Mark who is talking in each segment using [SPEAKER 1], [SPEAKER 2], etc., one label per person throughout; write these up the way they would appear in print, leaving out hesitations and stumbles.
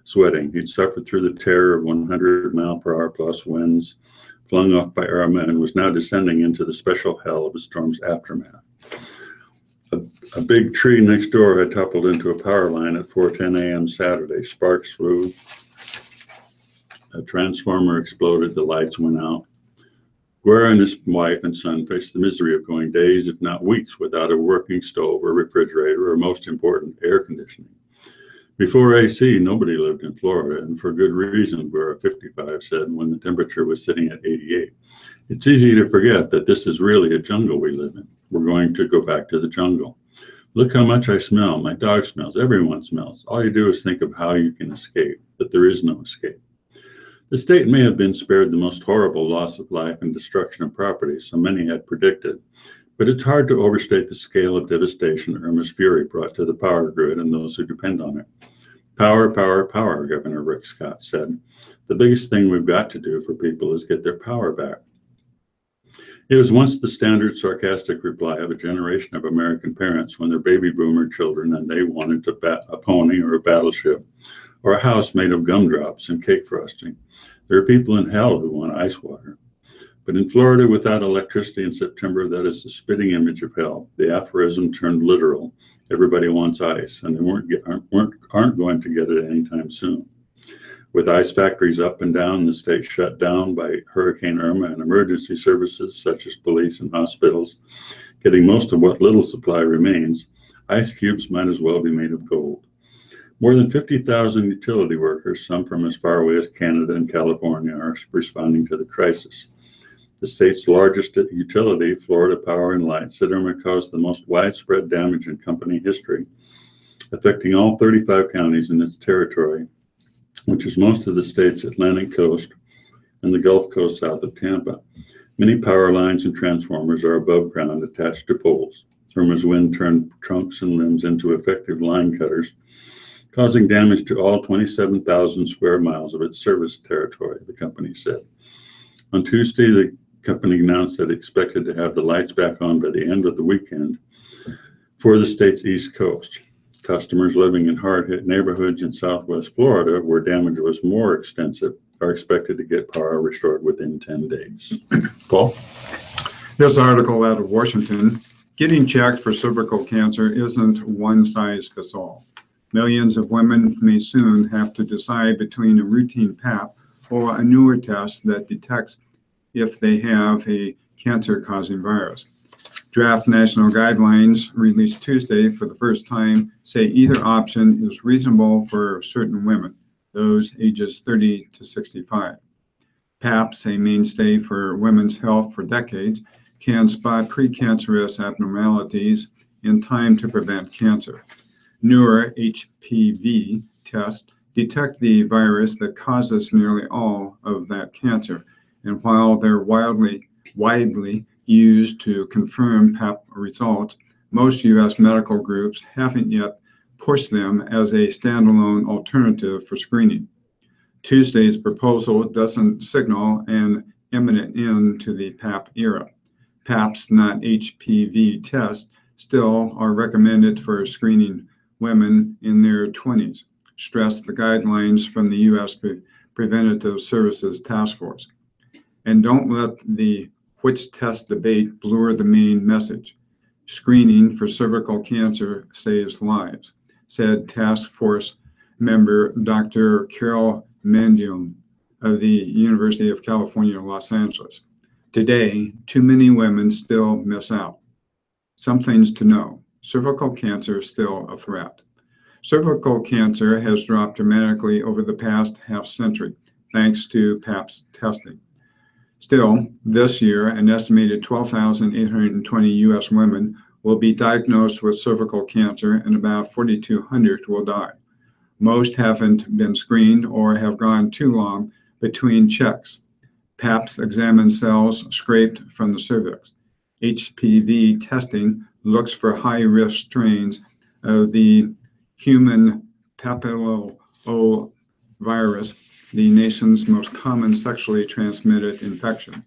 [SPEAKER 1] sweating. He'd suffered through the terror of 100-mile-per-hour plus winds, flung off by Irma, and was now descending into the special hell of a storm's aftermath. A big tree next door had toppled into a power line at 4:10 a.m. Saturday. Sparks flew. A transformer exploded. The lights went out. Guerra and his wife and son faced the misery of going days, if not weeks, without a working stove or refrigerator or, most important, air conditioning. Before AC, nobody lived in Florida, and for good reason, Guerra, 55, said when the temperature was sitting at 88. It's easy to forget that this is really a jungle we live in. We're going to go back to the jungle. Look how much I smell. My dog smells. Everyone smells. All you do is think of how you can escape, but there is no escape. The state may have been spared the most horrible loss of life and destruction of property so many had predicted, but it's hard to overstate the scale of devastation Irma's fury brought to the power grid and those who depend on it. Power, power, power, Governor Rick Scott said. The biggest thing we've got to do for people is get their power back. It was once the standard sarcastic reply of a generation of American parents when their baby boomer children and they wanted a pony or a battleship or a house made of gumdrops and cake frosting. There are people in hell who want ice water. But in Florida, without electricity in September, that is the spitting image of hell. The aphorism turned literal. Everybody wants ice, and they aren't going to get it anytime soon. With ice factories up and down, the state shut down by Hurricane Irma and emergency services such as police and hospitals, getting most of what little supply remains, ice cubes might as well be made of gold. More than 50,000 utility workers, some from as far away as Canada and California, are responding to the crisis. The state's largest utility, Florida Power and Light, said Irma caused the most widespread damage in company history, affecting all 35 counties in its territory, which is most of the state's Atlantic coast and the Gulf Coast south of Tampa. Many power lines and transformers are above ground attached to poles. Irma's wind turned trunks and limbs into effective line cutters, causing damage to all 27,000 square miles of its service territory, the company said. On Tuesday, the company announced that it expected to have the lights back on by the end of the weekend for the state's East Coast. Customers living in hard-hit neighborhoods in Southwest Florida, where damage was more extensive, are expected to get power restored within 10 days. Paul?
[SPEAKER 2] This article out of Washington, getting checked for cervical cancer isn't one size fits all. Millions of women may soon have to decide between a routine Pap or a newer test that detects if they have a cancer-causing virus. Draft national guidelines released Tuesday for the first time say either option is reasonable for certain women, those ages 30 to 65. PAPs, a mainstay for women's health for decades, can spot precancerous abnormalities in time to prevent cancer. Newer HPV tests detect the virus that causes nearly all of that cancer, and while they're widely used to confirm PAP results, most U.S. medical groups haven't yet pushed them as a standalone alternative for screening. Tuesday's proposal doesn't signal an imminent end to the PAP era. PAPs, not HPV tests, still are recommended for screening women in their 20s, stressed the guidelines from the U.S. Preventative Services Task Force. And don't let the which test debate blur the main message. Screening for cervical cancer saves lives, said task force member Dr. Carol Mandione of the University of California, Los Angeles. Today, too many women still miss out. Some things to know. Cervical cancer is still a threat. Cervical cancer has dropped dramatically over the past half century, thanks to PAP's testing. Still, this year, an estimated 12,820 U.S. women will be diagnosed with cervical cancer and about 4,200 will die. Most haven't been screened or have gone too long between checks. PAPs examine cells scraped from the cervix. HPV testing looks for high-risk strains of the human papillomavirus, the nation's most common sexually transmitted infection.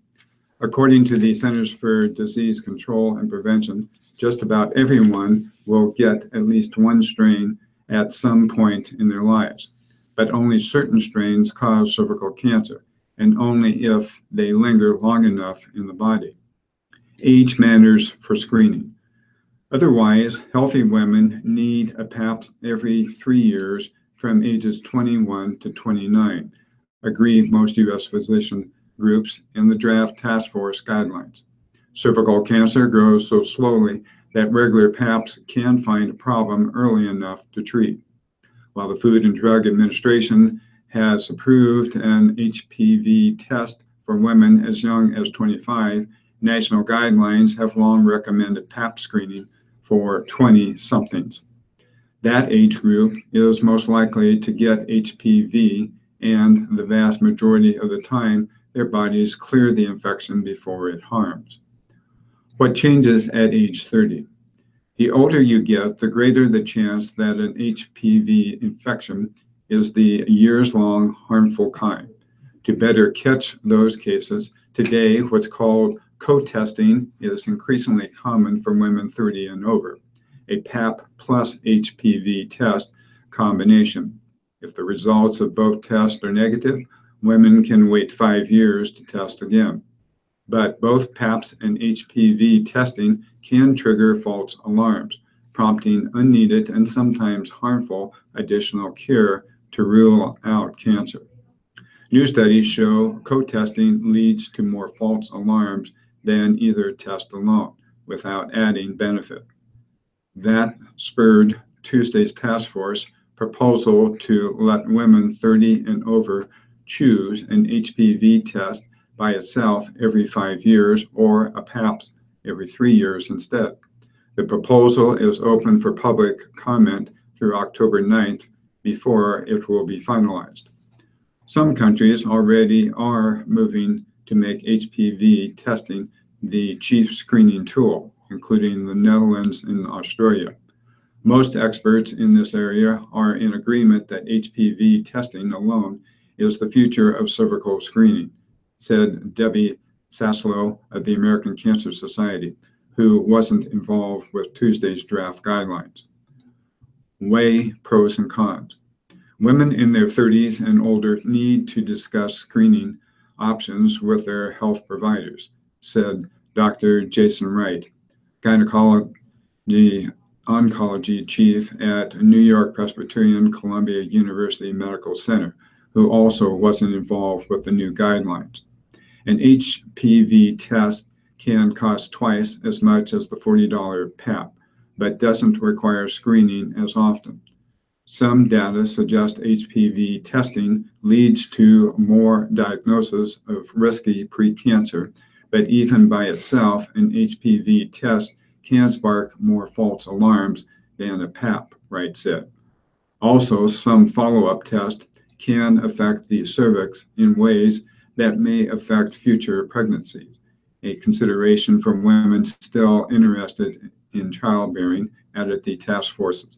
[SPEAKER 2] According to the Centers for Disease Control and Prevention, just about everyone will get at least one strain at some point in their lives. but only certain strains cause cervical cancer, and only if they linger long enough in the body. Age matters for screening. Otherwise, healthy women need a Pap every 3 years from ages 21 to 29, agree most U.S. physician groups in the draft task force guidelines. Cervical cancer grows so slowly that regular Paps can find a problem early enough to treat. While the Food and Drug Administration has approved an HPV test for women as young as 25, national guidelines have long recommended Pap screening for 20-somethings. That age group is most likely to get HPV, and the vast majority of the time, their bodies clear the infection before it harms. What changes at age 30? The older you get, the greater the chance that an HPV infection is the years-long harmful kind. To better catch those cases, today what's called co-testing is increasingly common for women 30 and over, a Pap plus HPV test combination. If the results of both tests are negative, women can wait 5 years to test again. But both Paps and HPV testing can trigger false alarms, prompting unneeded and sometimes harmful additional care to rule out cancer. New studies show co-testing leads to more false alarms than either test alone, without adding benefit. That spurred Tuesday's task force proposal to let women 30 and over choose an HPV test by itself every 5 years or a Paps every 3 years instead. The proposal is open for public comment through October 9th before it will be finalized. Some countries already are moving to make HPV testing the chief screening tool, including the Netherlands and Australia. Most experts in this area are in agreement that HPV testing alone is the future of cervical screening, said Debbie Saslow of the American Cancer Society, who wasn't involved with Tuesday's draft guidelines. Weigh pros and cons. Women in their 30s and older need to discuss screening options with their health providers, said Dr. Jason Wright, gynecology oncology chief at New York Presbyterian Columbia University Medical Center, who also wasn't involved with the new guidelines. An HPV test can cost twice as much as the $40 Pap, but doesn't require screening as often. Some data suggest HPV testing leads to more diagnosis of risky precancer, but even by itself, an HPV test can spark more false alarms than a Pap, Wright said. Also, some follow-up tests can affect the cervix in ways that may affect future pregnancies, a consideration for women still interested in childbearing, added the task forces.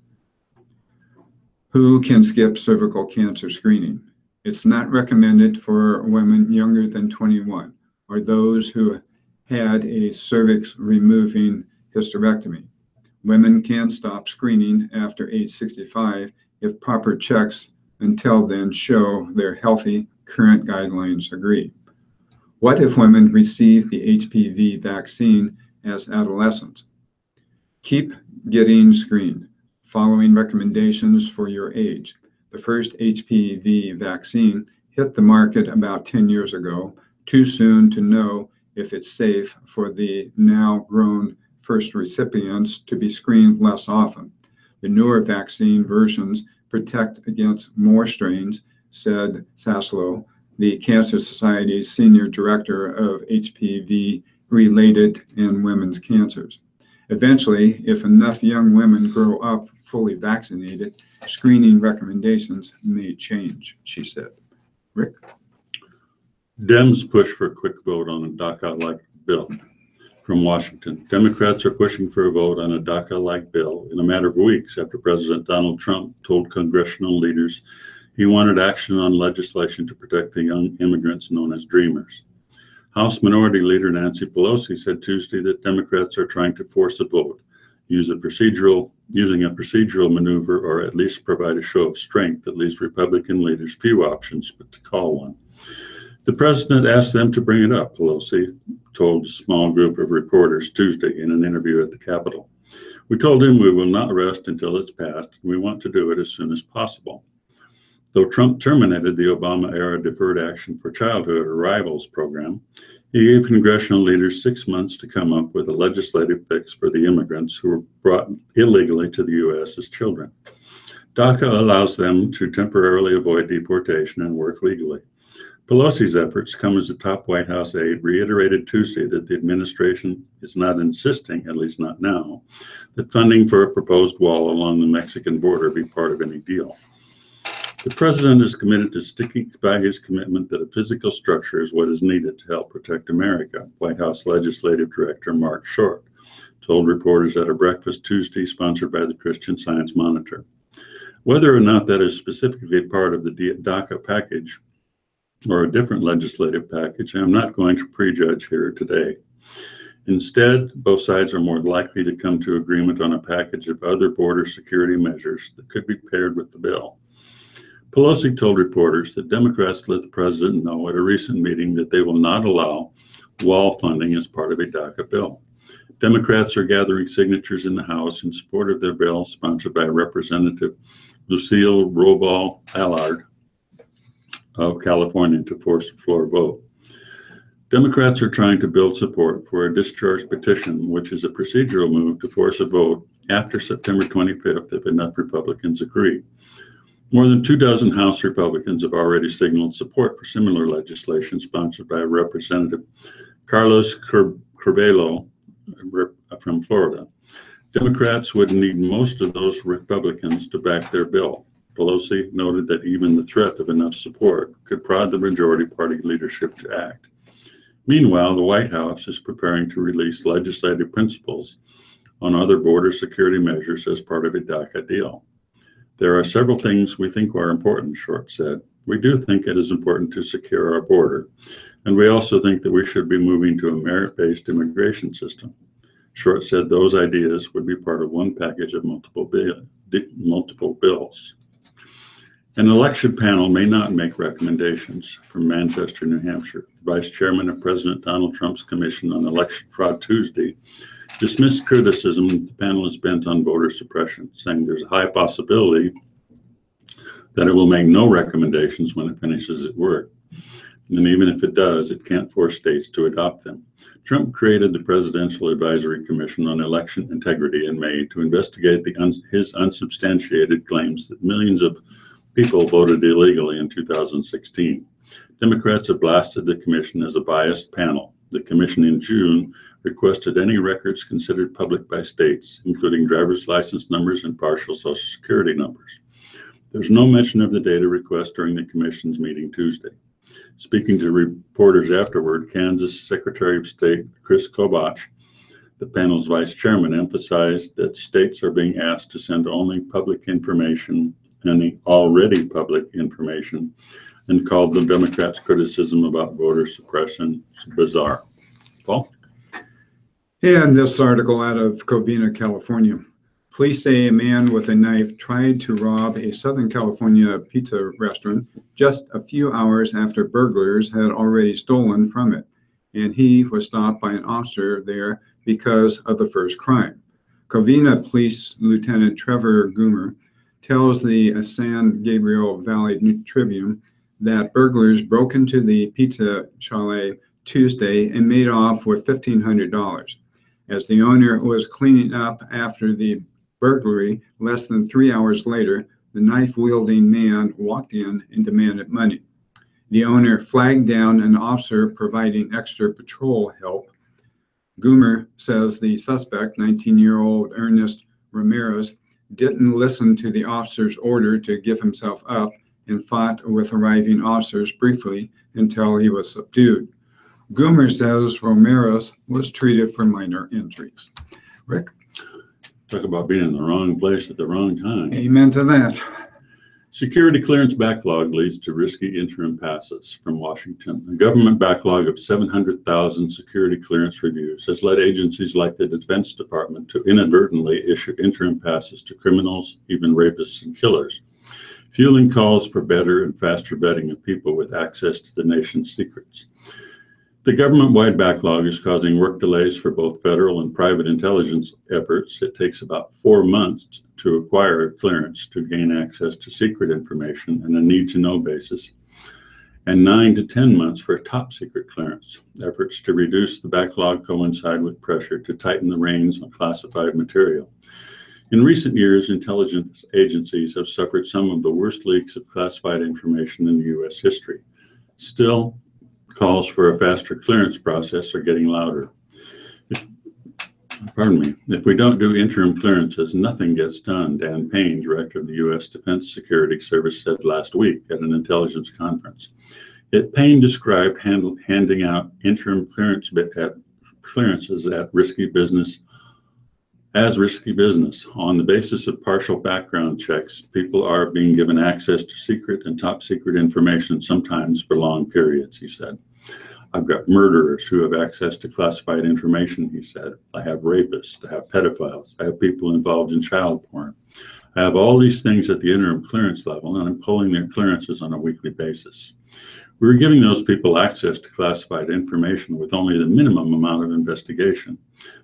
[SPEAKER 2] Who can skip cervical cancer screening? It's not recommended for women younger than 21 or those who had a cervix removing hysterectomy. Women can stop screening after age 65 if proper checks until then show they're healthy. Current guidelines agree. What if women receive the HPV vaccine as adolescents? Keep getting screened, following recommendations for your age. The first HPV vaccine hit the market about 10 years ago, too soon to know if it's safe for the now grown first recipients to be screened less often. The newer vaccine versions protect against more strains, said Saslow, the Cancer Society's senior director of HPV-related and women's cancers. Eventually, if enough young women grow up fully vaccinated, screening recommendations may change, she said. Rick?
[SPEAKER 1] Dems push for a quick vote on a DACA-like bill. From Washington, Democrats are pushing for a vote on a DACA-like bill in a matter of weeks after President Donald Trump told congressional leaders he wanted action on legislation to protect the young immigrants known as Dreamers. House Minority Leader Nancy Pelosi said Tuesday that Democrats are trying to force a vote, use a procedural using a procedural maneuver or at least provide a show of strength that leaves Republican leaders few options but to call one. The president asked them to bring it up, Pelosi told a small group of reporters Tuesday in an interview at the Capitol. We told him we will not rest until it's passed, and we want to do it as soon as possible. Though Trump terminated the Obama-era Deferred Action for Childhood Arrivals program, he gave congressional leaders 6 months to come up with a legislative fix for the immigrants who were brought illegally to the U.S. as children. DACA allows them to temporarily avoid deportation and work legally. Pelosi's efforts come as a top White House aide reiterated Tuesday that the administration is not insisting, at least not now, that funding for a proposed wall along the Mexican border be part of any deal. The president is committed to sticking by his commitment that a physical structure is what is needed to help protect America, White House Legislative Director Mark Short told reporters at a breakfast Tuesday sponsored by the Christian Science Monitor. Whether or not that is specifically part of the DACA package or a different legislative package, I'm not going to prejudge here today. Instead, both sides are more likely to come to agreement on a package of other border security measures that could be paired with the bill. Pelosi told reporters that Democrats let the president know at a recent meeting that they will not allow wall funding as part of a DACA bill. Democrats are gathering signatures in the House in support of their bill, sponsored by Representative Lucille Roybal-Allard of California, to force a floor vote. Democrats are trying to build support for a discharge petition, which is a procedural move to force a vote after September 25th if enough Republicans agree. More than 24 House Republicans have already signaled support for similar legislation sponsored by Representative Carlos Curbelo from Florida. Democrats would need most of those Republicans to back their bill. Pelosi noted that even the threat of enough support could prod the majority party leadership to act. Meanwhile, the White House is preparing to release legislative principles on other border security measures as part of a DACA deal. There are several things we think are important, Short said. We do think it is important to secure our border, and we also think that we should be moving to a merit-based immigration system. Short said those ideas would be part of one package of multiple bills. An election panel may not make recommendations. From Manchester, New Hampshire, Vice Chairman of President Donald Trump's Commission on Election Fraud Tuesday dismissed criticism that the panel is bent on voter suppression, saying there's a high possibility that it will make no recommendations when it finishes its work. And even if it does, it can't force states to adopt them. Trump created the Presidential Advisory Commission on Election Integrity in May to investigate his unsubstantiated claims that millions of people voted illegally in 2016. Democrats have blasted the commission as a biased panel. The commission in June requested any records considered public by states, including driver's license numbers and partial Social Security numbers. There's no mention of the data request during the commission's meeting Tuesday. Speaking to reporters afterward, Kansas Secretary of State Chris Kobach, the panel's vice chairman, emphasized that states are being asked to send only public information, any already public information, and called the Democrats' criticism about voter suppression bizarre. Paul?
[SPEAKER 2] And this article out of Covina, California. Police say a man with a knife tried to rob a Southern California pizza restaurant just a few hours after burglars had already stolen from it, and he was stopped by an officer there because of the first crime. Covina Police Lieutenant Trevor Goomer tells the San Gabriel Valley Tribune that burglars broke into the pizza chalet Tuesday and made off with $1,500. As the owner was cleaning up after the burglary, less than 3 hours later, the knife-wielding man walked in and demanded money. The owner flagged down an officer providing extra patrol help. Goomer says the suspect, 19-year-old Ernest Ramirez, didn't listen to the officer's order to give himself up and fought with arriving officers briefly until he was subdued. Goomer says Ramirez was treated for minor injuries. Rick?
[SPEAKER 1] Talk about being in the wrong place at the wrong time.
[SPEAKER 2] Amen to that.
[SPEAKER 1] Security clearance backlog leads to risky interim passes from Washington. A government backlog of 700,000 security clearance reviews has led agencies like the Defense Department to inadvertently issue interim passes to criminals, even rapists and killers, fueling calls for better and faster vetting of people with access to the nation's secrets. The government-wide backlog is causing work delays for both federal and private intelligence efforts. It takes about 4 months to acquire a clearance to gain access to secret information on a need-to-know basis, and 9 to 10 months for a top-secret clearance. Efforts to reduce the backlog coincide with pressure to tighten the reins on classified material. In recent years, intelligence agencies have suffered some of the worst leaks of classified information in U.S. history. Still, calls for a faster clearance process are getting louder. If we don't do interim clearances, nothing gets done, Dan Payne, director of the U.S. Defense Security Service, said last week at an intelligence conference. Payne described handing out interim clearances as risky business. On the basis of partial background checks, people are being given access to secret and top secret information, sometimes for long periods, he said. I've got murderers who have access to classified information, he said. I have rapists, I have pedophiles, I have people involved in child porn. I have all these things at the interim clearance level, and I'm pulling their clearances on a weekly basis. We're giving those people access to classified information with only the minimum amount of investigation.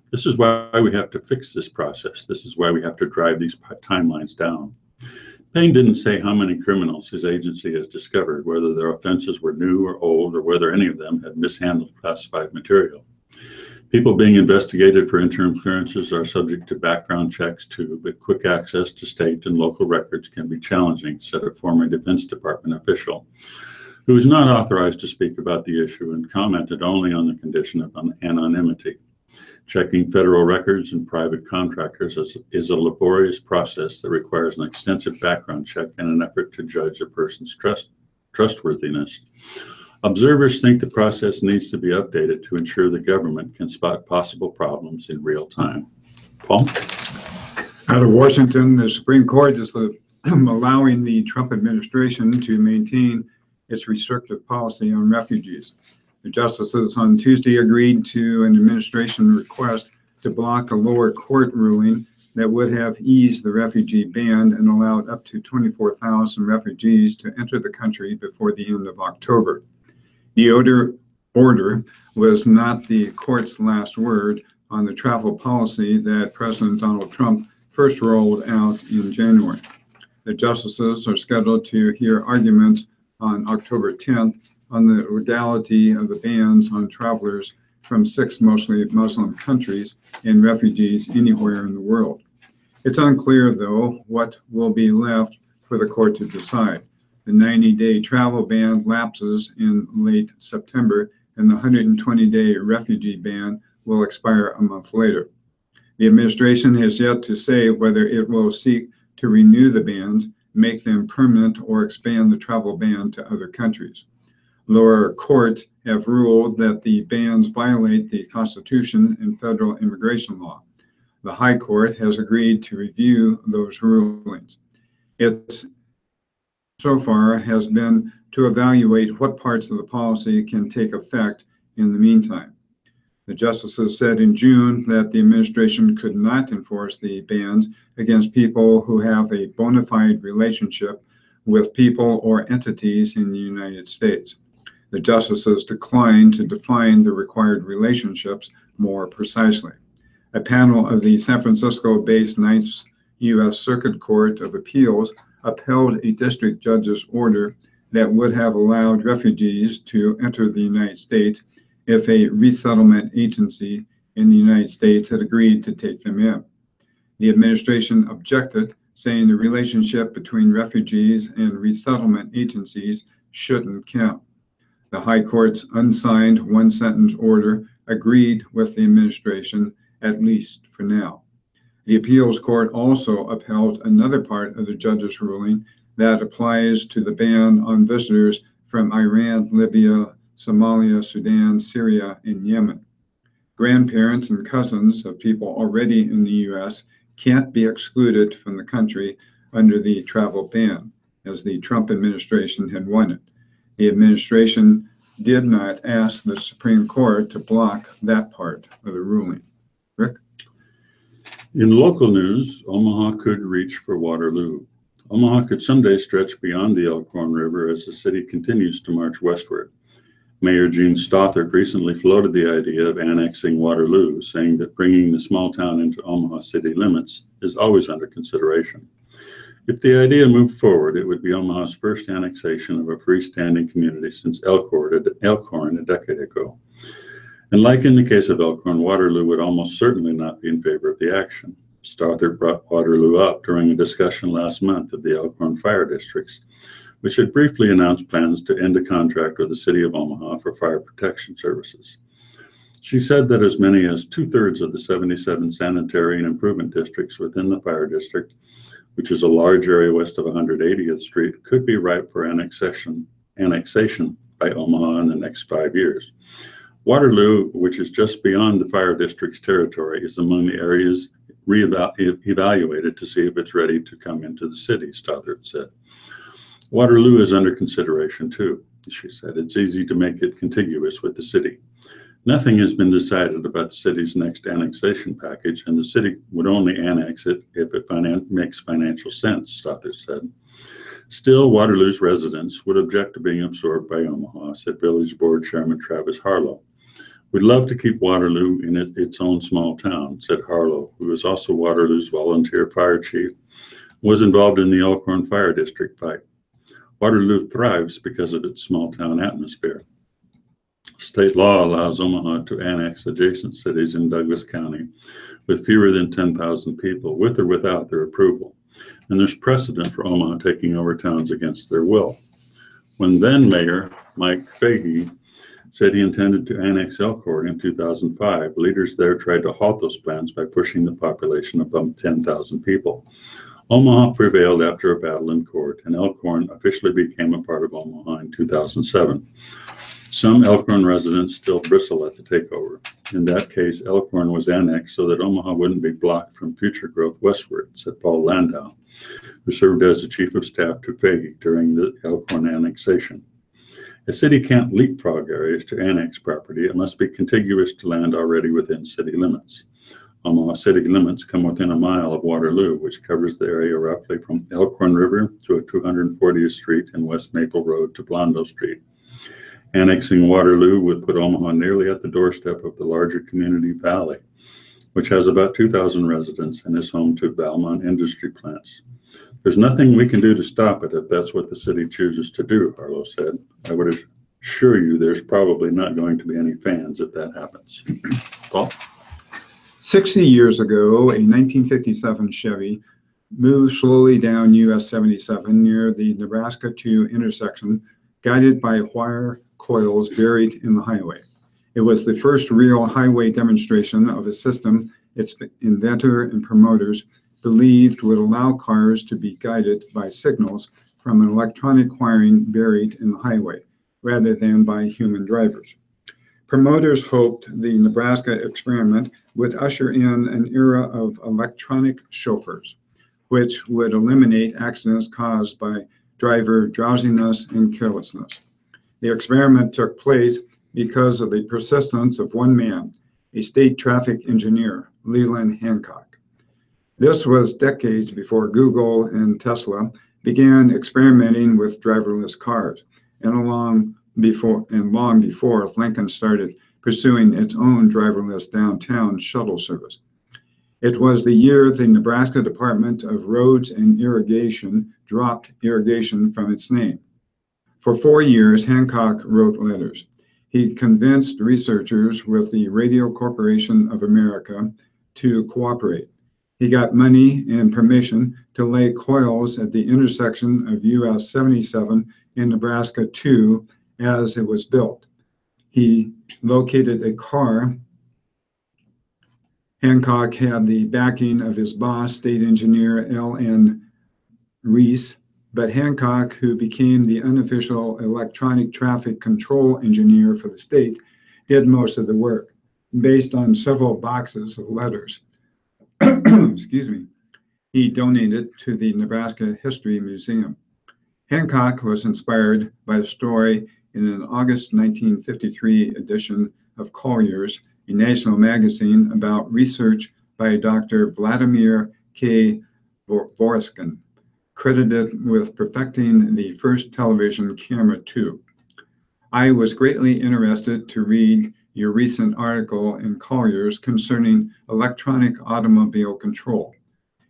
[SPEAKER 1] This is why we have to fix this process. This is why we have to drive these timelines down. Payne didn't say how many criminals his agency has discovered, whether their offenses were new or old, or whether any of them had mishandled classified material. People being investigated for interim clearances are subject to background checks too, but quick access to state and local records can be challenging, said a former Defense Department official, who was not authorized to speak about the issue and commented only on the condition of anonymity. Checking federal records and private contractors is a laborious process that requires an extensive background check in an effort to judge a person's trustworthiness. Observers think the process needs to be updated to ensure the government can spot possible problems in real time. Paul?
[SPEAKER 2] Out of Washington, the Supreme Court is allowing the Trump administration to maintain its restrictive policy on refugees. The justices on Tuesday agreed to an administration request to block a lower court ruling that would have eased the refugee ban and allowed up to 24,000 refugees to enter the country before the end of October. The order was not the court's last word on the travel policy that President Donald Trump first rolled out in January. The justices are scheduled to hear arguments on October 10th on the legality of the bans on travelers from 6 mostly Muslim countries and refugees anywhere in the world. It's unclear, though, what will be left for the court to decide. The 90-day travel ban lapses in late September, and the 120-day refugee ban will expire a month later. The administration has yet to say whether it will seek to renew the bans, make them permanent, or expand the travel ban to other countries. Lower courts have ruled that the bans violate the Constitution and federal immigration law. The High Court has agreed to review those rulings. It so far has been to evaluate what parts of the policy can take effect in the meantime. The justices said in June that the administration could not enforce the bans against people who have a bona fide relationship with people or entities in the United States. The justices declined to define the required relationships more precisely. A panel of the San Francisco-based Ninth U.S. Circuit Court of Appeals upheld a district judge's order that would have allowed refugees to enter the United States if a resettlement agency in the United States had agreed to take them in. The administration objected, saying the relationship between refugees and resettlement agencies shouldn't count. The High Court's unsigned one-sentence order agreed with the administration, at least for now. The appeals court also upheld another part of the judge's ruling that applies to the ban on visitors from Iran, Libya, Somalia, Sudan, Syria, and Yemen. Grandparents and cousins of people already in the U.S. can't be excluded from the country under the travel ban. as the Trump administration had won it. The administration did not ask the Supreme Court to block that part of the ruling. Rick?
[SPEAKER 1] In local news, Omaha could reach for Waterloo. Omaha could someday stretch beyond the Elkhorn River as the city continues to march westward. Mayor Gene Stothert recently floated the idea of annexing Waterloo, saying that bringing the small town into Omaha city limits is always under consideration. If the idea moved forward, it would be Omaha's first annexation of a freestanding community since Elkhorn a decade ago. And like in the case of Elkhorn, Waterloo would almost certainly not be in favor of the action. Stothert brought Waterloo up during a discussion last month of the Elkhorn fire districts, which had briefly announced plans to end a contract with the city of Omaha for fire protection services. She said that as many as 2/3 of the 77 sanitary and improvement districts within the fire district, which is a large area west of 180th Street, could be ripe for annexation by Omaha in the next 5 years. Waterloo, which is just beyond the fire district's territory, is among the areas evaluated to see if it's ready to come into the city, Stothert said. Waterloo is under consideration too, she said. It's easy to make it contiguous with the city. Nothing has been decided about the city's next annexation package, and the city would only annex it if it makes financial sense, Stothert said. Still, Waterloo's residents would object to being absorbed by Omaha, said Village Board Chairman Travis Harlow. We'd love to keep Waterloo in its own small town, said Harlow, who is also Waterloo's volunteer fire chief, was involved in the Elkhorn Fire District fight. Waterloo thrives because of its small town atmosphere. State law allows Omaha to annex adjacent cities in Douglas County with fewer than 10,000 people, with or without their approval. And there's precedent for Omaha taking over towns against their will. When then Mayor Mike Fahey said he intended to annex Elkhorn in 2005, leaders there tried to halt those plans by pushing the population above 10,000 people. Omaha prevailed after a battle in court, and Elkhorn officially became a part of Omaha in 2007. Some Elkhorn residents still bristle at the takeover. In that case, Elkhorn was annexed so that Omaha wouldn't be blocked from future growth westward, said Paul Landau, who served as the chief of staff to Fahey during the Elkhorn annexation. A city can't leapfrog areas to annex property. It must be contiguous to land already within city limits. Omaha city limits come within a mile of Waterloo, which covers the area roughly from Elkhorn River to 240th Street and West Maple Road to Blondo Street. Annexing Waterloo would put Omaha nearly at the doorstep of the larger community Valley, which has about 2,000 residents and is home to Valmont industry plants. There's nothing we can do to stop it if that's what the city chooses to do, Harlow said. I would assure you there's probably not going to be any fans if that happens. Paul?
[SPEAKER 2] 60 years ago, a 1957 Chevy moved slowly down US 77 near the Nebraska 2 intersection, guided by wire coils buried in the highway. It was the first real highway demonstration of a system its inventor and promoters believed would allow cars to be guided by signals from an electronic wiring buried in the highway, rather than by human drivers. Promoters hoped the Nebraska experiment would usher in an era of electronic chauffeurs, which would eliminate accidents caused by driver drowsiness and carelessness. The experiment took place because of the persistence of one man, a state traffic engineer, Leland Hancock. This was decades before Google and Tesla began experimenting with driverless cars, and long before Lincoln started pursuing its own driverless downtown shuttle service. It was the year the Nebraska Department of Roads and Irrigation dropped irrigation from its name. For 4 years, Hancock wrote letters. He convinced researchers with the Radio Corporation of America to cooperate. He got money and permission to lay coils at the intersection of US 77 and Nebraska 2 as it was built. He located a car. Hancock had the backing of his boss, state engineer L.N. Reese, but Hancock, who became the unofficial electronic traffic control engineer for the state, did most of the work, based on several boxes of letters. Excuse me. He donated to the Nebraska History Museum. Hancock was inspired by a story in an August 1953 edition of Collier's, a national magazine, about research by Dr. Vladimir K. Voriskin, credited with perfecting the first television camera tube. I was greatly interested to read your recent article in Collier's concerning electronic automobile control.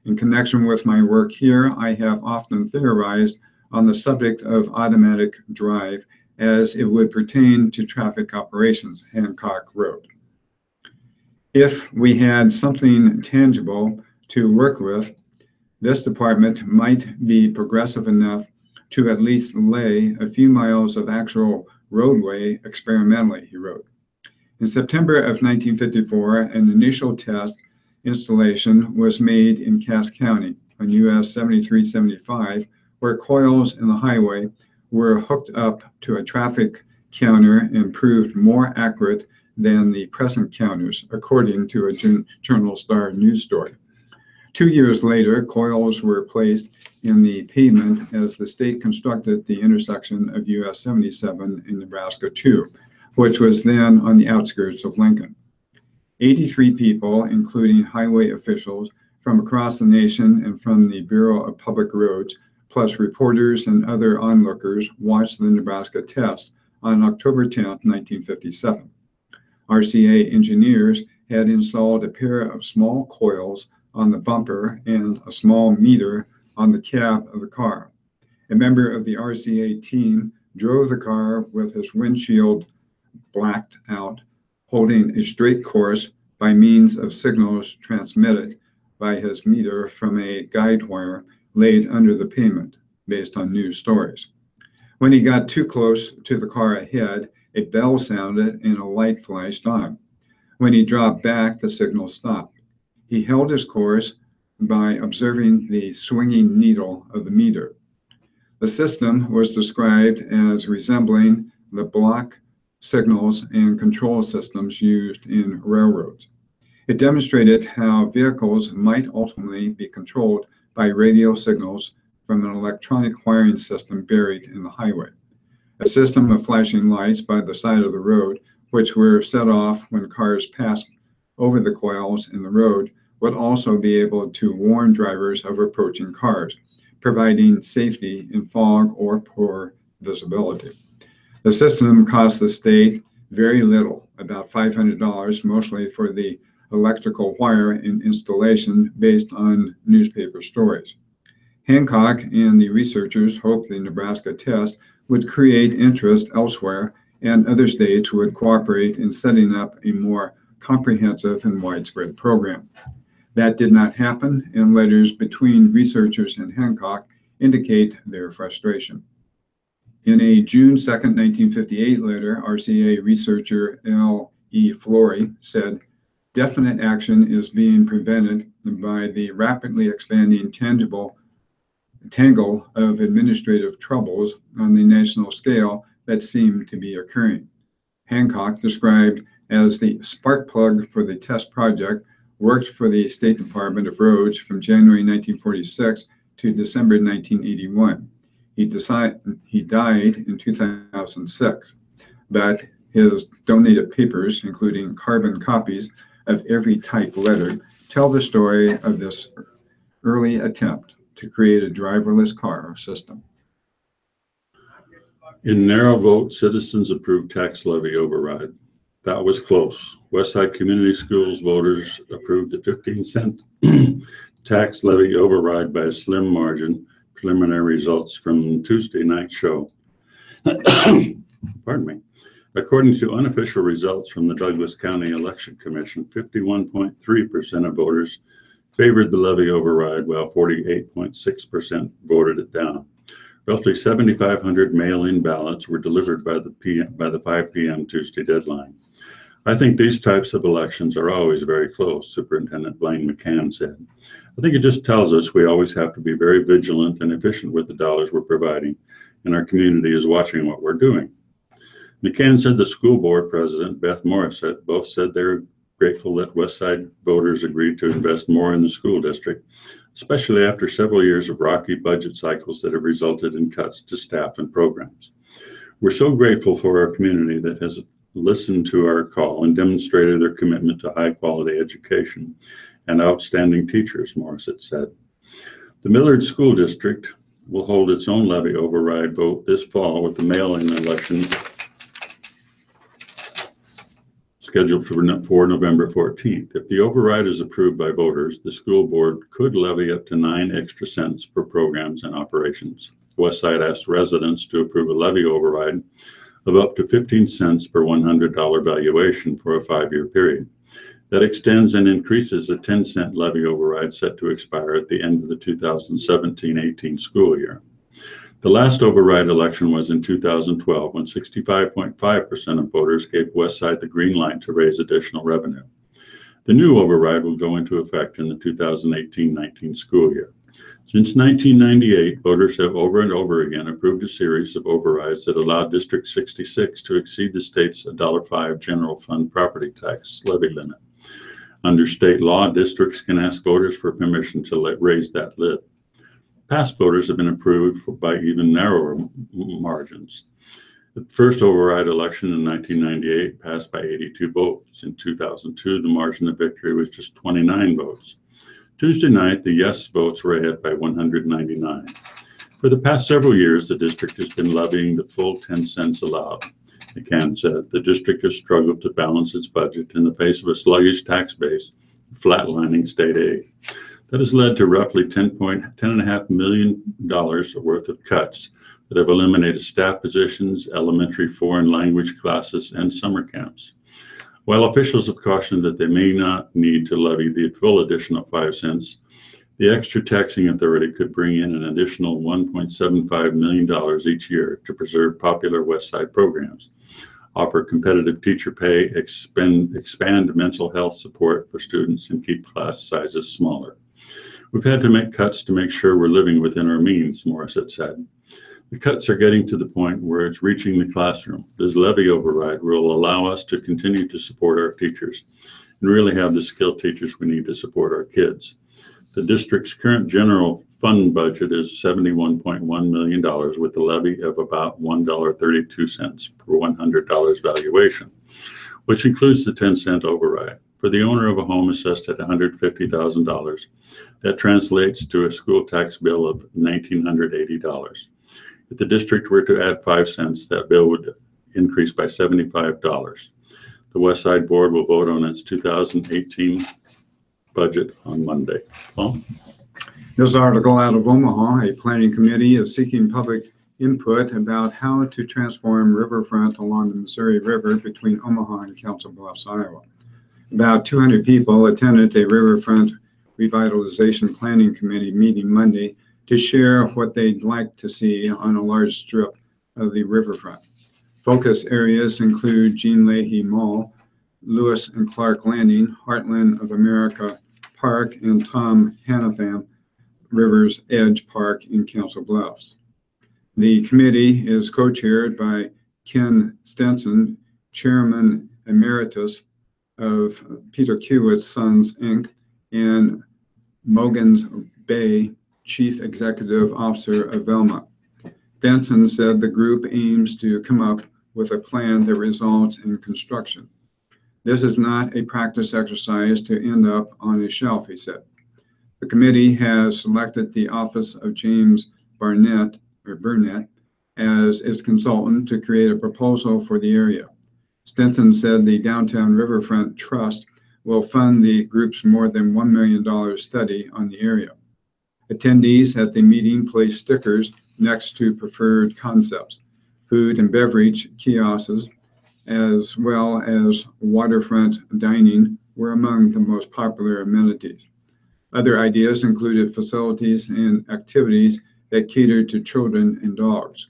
[SPEAKER 2] In connection with my work here, I have often theorized on the subject of automatic drive as it would pertain to traffic operations, Hancock wrote. If we had something tangible to work with, this department might be progressive enough to at least lay a few miles of actual roadway experimentally, he wrote. In September of 1954, an initial test installation was made in Cass County on US 7375, where coils in the highway were hooked up to a traffic counter and proved more accurate than the present counters, according to a Journal Star news story. 2 years later, coils were placed in the pavement as the state constructed the intersection of US 77 and Nebraska 2, which was then on the outskirts of Lincoln. 83 people, including highway officials from across the nation and from the Bureau of Public Roads, plus reporters and other onlookers, watched the Nebraska test on October 10, 1957. RCA engineers had installed a pair of small coils on the bumper and a small meter on the cab of the car. A member of the RCA team drove the car with his windshield blacked out, holding a straight course by means of signals transmitted by his meter from a guide wire laid under the pavement, based on news stories. When he got too close to the car ahead, a bell sounded and a light flashed on. When he dropped back, the signal stopped. He held his course by observing the swinging needle of the meter. The system was described as resembling the block signals and control systems used in railroads. It demonstrated how vehicles might ultimately be controlled by radio signals from an electronic wiring system buried in the highway. A system of flashing lights by the side of the road, which were set off when cars passed over the coils in the road, would also be able to warn drivers of approaching cars, providing safety in fog or poor visibility. The system cost the state very little, about $500, mostly for the electrical wire and installation based on newspaper stories. Hancock and the researchers hoped the Nebraska test would create interest elsewhere and other states would cooperate in setting up a more comprehensive and widespread program. That did not happen, and letters between researchers and Hancock indicate their frustration. In a June 2, 1958 letter, RCA researcher L. E. Flory said, "Definite action is being prevented by the rapidly expanding tangle of administrative troubles on the national scale that seem to be occurring." Hancock, described as the spark plug for the test project, worked for the State Department of Roads from January 1946 to December 1981. He died in 2006, but his donated papers, including carbon copies of every typed letter, tell the story of this early attempt to create a driverless car system.
[SPEAKER 1] In narrow vote, citizens approved tax levy override. That was close. Westside Community Schools voters approved a 15-cent tax levy override by a slim margin. Preliminary results from Tuesday night show. Pardon me. According to unofficial results from the Douglas County Election Commission, 51.3% of voters favored the levy override, while 48.6% voted it down. Roughly 7,500 mail-in ballots were delivered by the 5 p.m. Tuesday deadline. I think these types of elections are always very close, Superintendent Blaine McCann said. I think it just tells us we always have to be very vigilant and efficient with the dollars we're providing, and our community is watching what we're doing. McCann said the school board president, Beth Morissette, both said they're grateful that Westside voters agreed to invest more in the school district, especially after several years of rocky budget cycles that have resulted in cuts to staff and programs. We're so grateful for our community that has listened to our call and demonstrated their commitment to high-quality education and outstanding teachers, Morissette said. The Millard School District will hold its own levy override vote this fall with the mail-in election scheduled for November 14th. If the override is approved by voters, the school board could levy up to 9 extra cents for programs and operations. Westside asked residents to approve a levy override of up to 15 cents per $100 valuation for a 5-year period. That extends and increases a 10-cent levy override set to expire at the end of the 2017-18 school year. The last override election was in 2012, when 65.5% of voters gave Westside the green light to raise additional revenue. The new override will go into effect in the 2018-19 school year. Since 1998, voters have over and over again approved a series of overrides that allow District 66 to exceed the state's $1.05 general fund property tax levy limit. Under state law, districts can ask voters for permission to raise that limit. Past voters have been approved by even narrower margins. The first override election in 1998 passed by 82 votes. In 2002, the margin of victory was just 29 votes. Tuesday night, the yes votes were ahead by 199. For the past several years, the district has been levying the full 10 cents allowed. McCann said the district has struggled to balance its budget in the face of a sluggish tax base, flatlining state aid. That has led to roughly $10.5 million worth of cuts that have eliminated staff positions, elementary foreign language classes, and summer camps. While officials have cautioned that they may not need to levy the full additional 5 cents, the extra taxing authority could bring in an additional $1.75 million each year to preserve popular Westside programs, offer competitive teacher pay, expand mental health support for students, and keep class sizes smaller. We've had to make cuts to make sure we're living within our means, Morissette said. The cuts are getting to the point where it's reaching the classroom. This levy override will allow us to continue to support our teachers and really have the skilled teachers we need to support our kids. The district's current general fund budget is $71.1 million with a levy of about $1.32 per $100 valuation, which includes the 10-cent override. For the owner of a home assessed at $150,000, that translates to a school tax bill of $1,980. If the district were to add 5 cents, that bill would increase by $75. The Westside Board will vote on its 2018 budget on Monday. Paul?
[SPEAKER 2] This article out of Omaha, a planning committee is seeking public input about how to transform riverfront along the Missouri River between Omaha and Council Bluffs, Iowa. About 200 people attended a riverfront revitalization planning committee meeting Monday to share what they'd like to see on a large strip of the riverfront. Focus areas include Jean Leahy Mall, Lewis and Clark Landing, Heartland of America Park, and Tom Hannafan River's Edge Park in Council Bluffs. The committee is co-chaired by Ken Stenson, Chairman Emeritus of Peter Kiewit's Sons, Inc., and Mogans Bay, Chief Executive Officer of Velma. Stenson said the group aims to come up with a plan that results in construction. This is not a practice exercise to end up on a shelf, he said. The committee has selected the office of James Burnett as its consultant to create a proposal for the area. Stenson said the Downtown Riverfront Trust will fund the group's more than $1 million study on the area. Attendees at the meeting placed stickers next to preferred concepts. Food and beverage kiosks, as well as waterfront dining, were among the most popular amenities. Other ideas included facilities and activities that catered to children and dogs.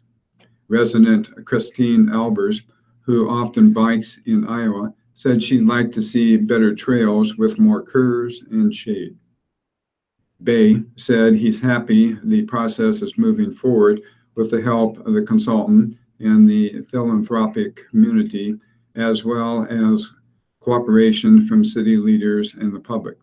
[SPEAKER 2] Resident Christine Albers, who often bikes in Iowa, said she'd like to see better trails with more curves and shade. Bay said he's happy the process is moving forward with the help of the consultant and the philanthropic community, as well as cooperation from city leaders and the public.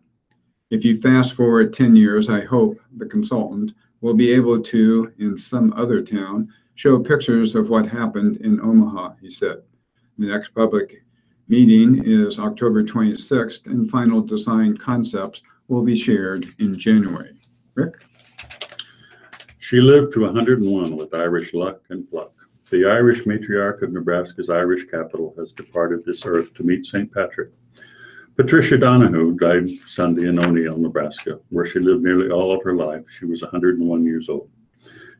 [SPEAKER 2] If you fast forward 10 years, I hope the consultant will be able to, in some other town, show pictures of what happened in Omaha, he said. The next public meeting is October 26th, and final design concepts will be shared in January. Rick?
[SPEAKER 1] She lived to 101 with Irish luck and pluck. The Irish matriarch of Nebraska's Irish capital has departed this earth to meet St. Patrick. Patricia Donahue died Sunday in O'Neill, Nebraska, where she lived nearly all of her life. She was 101 years old.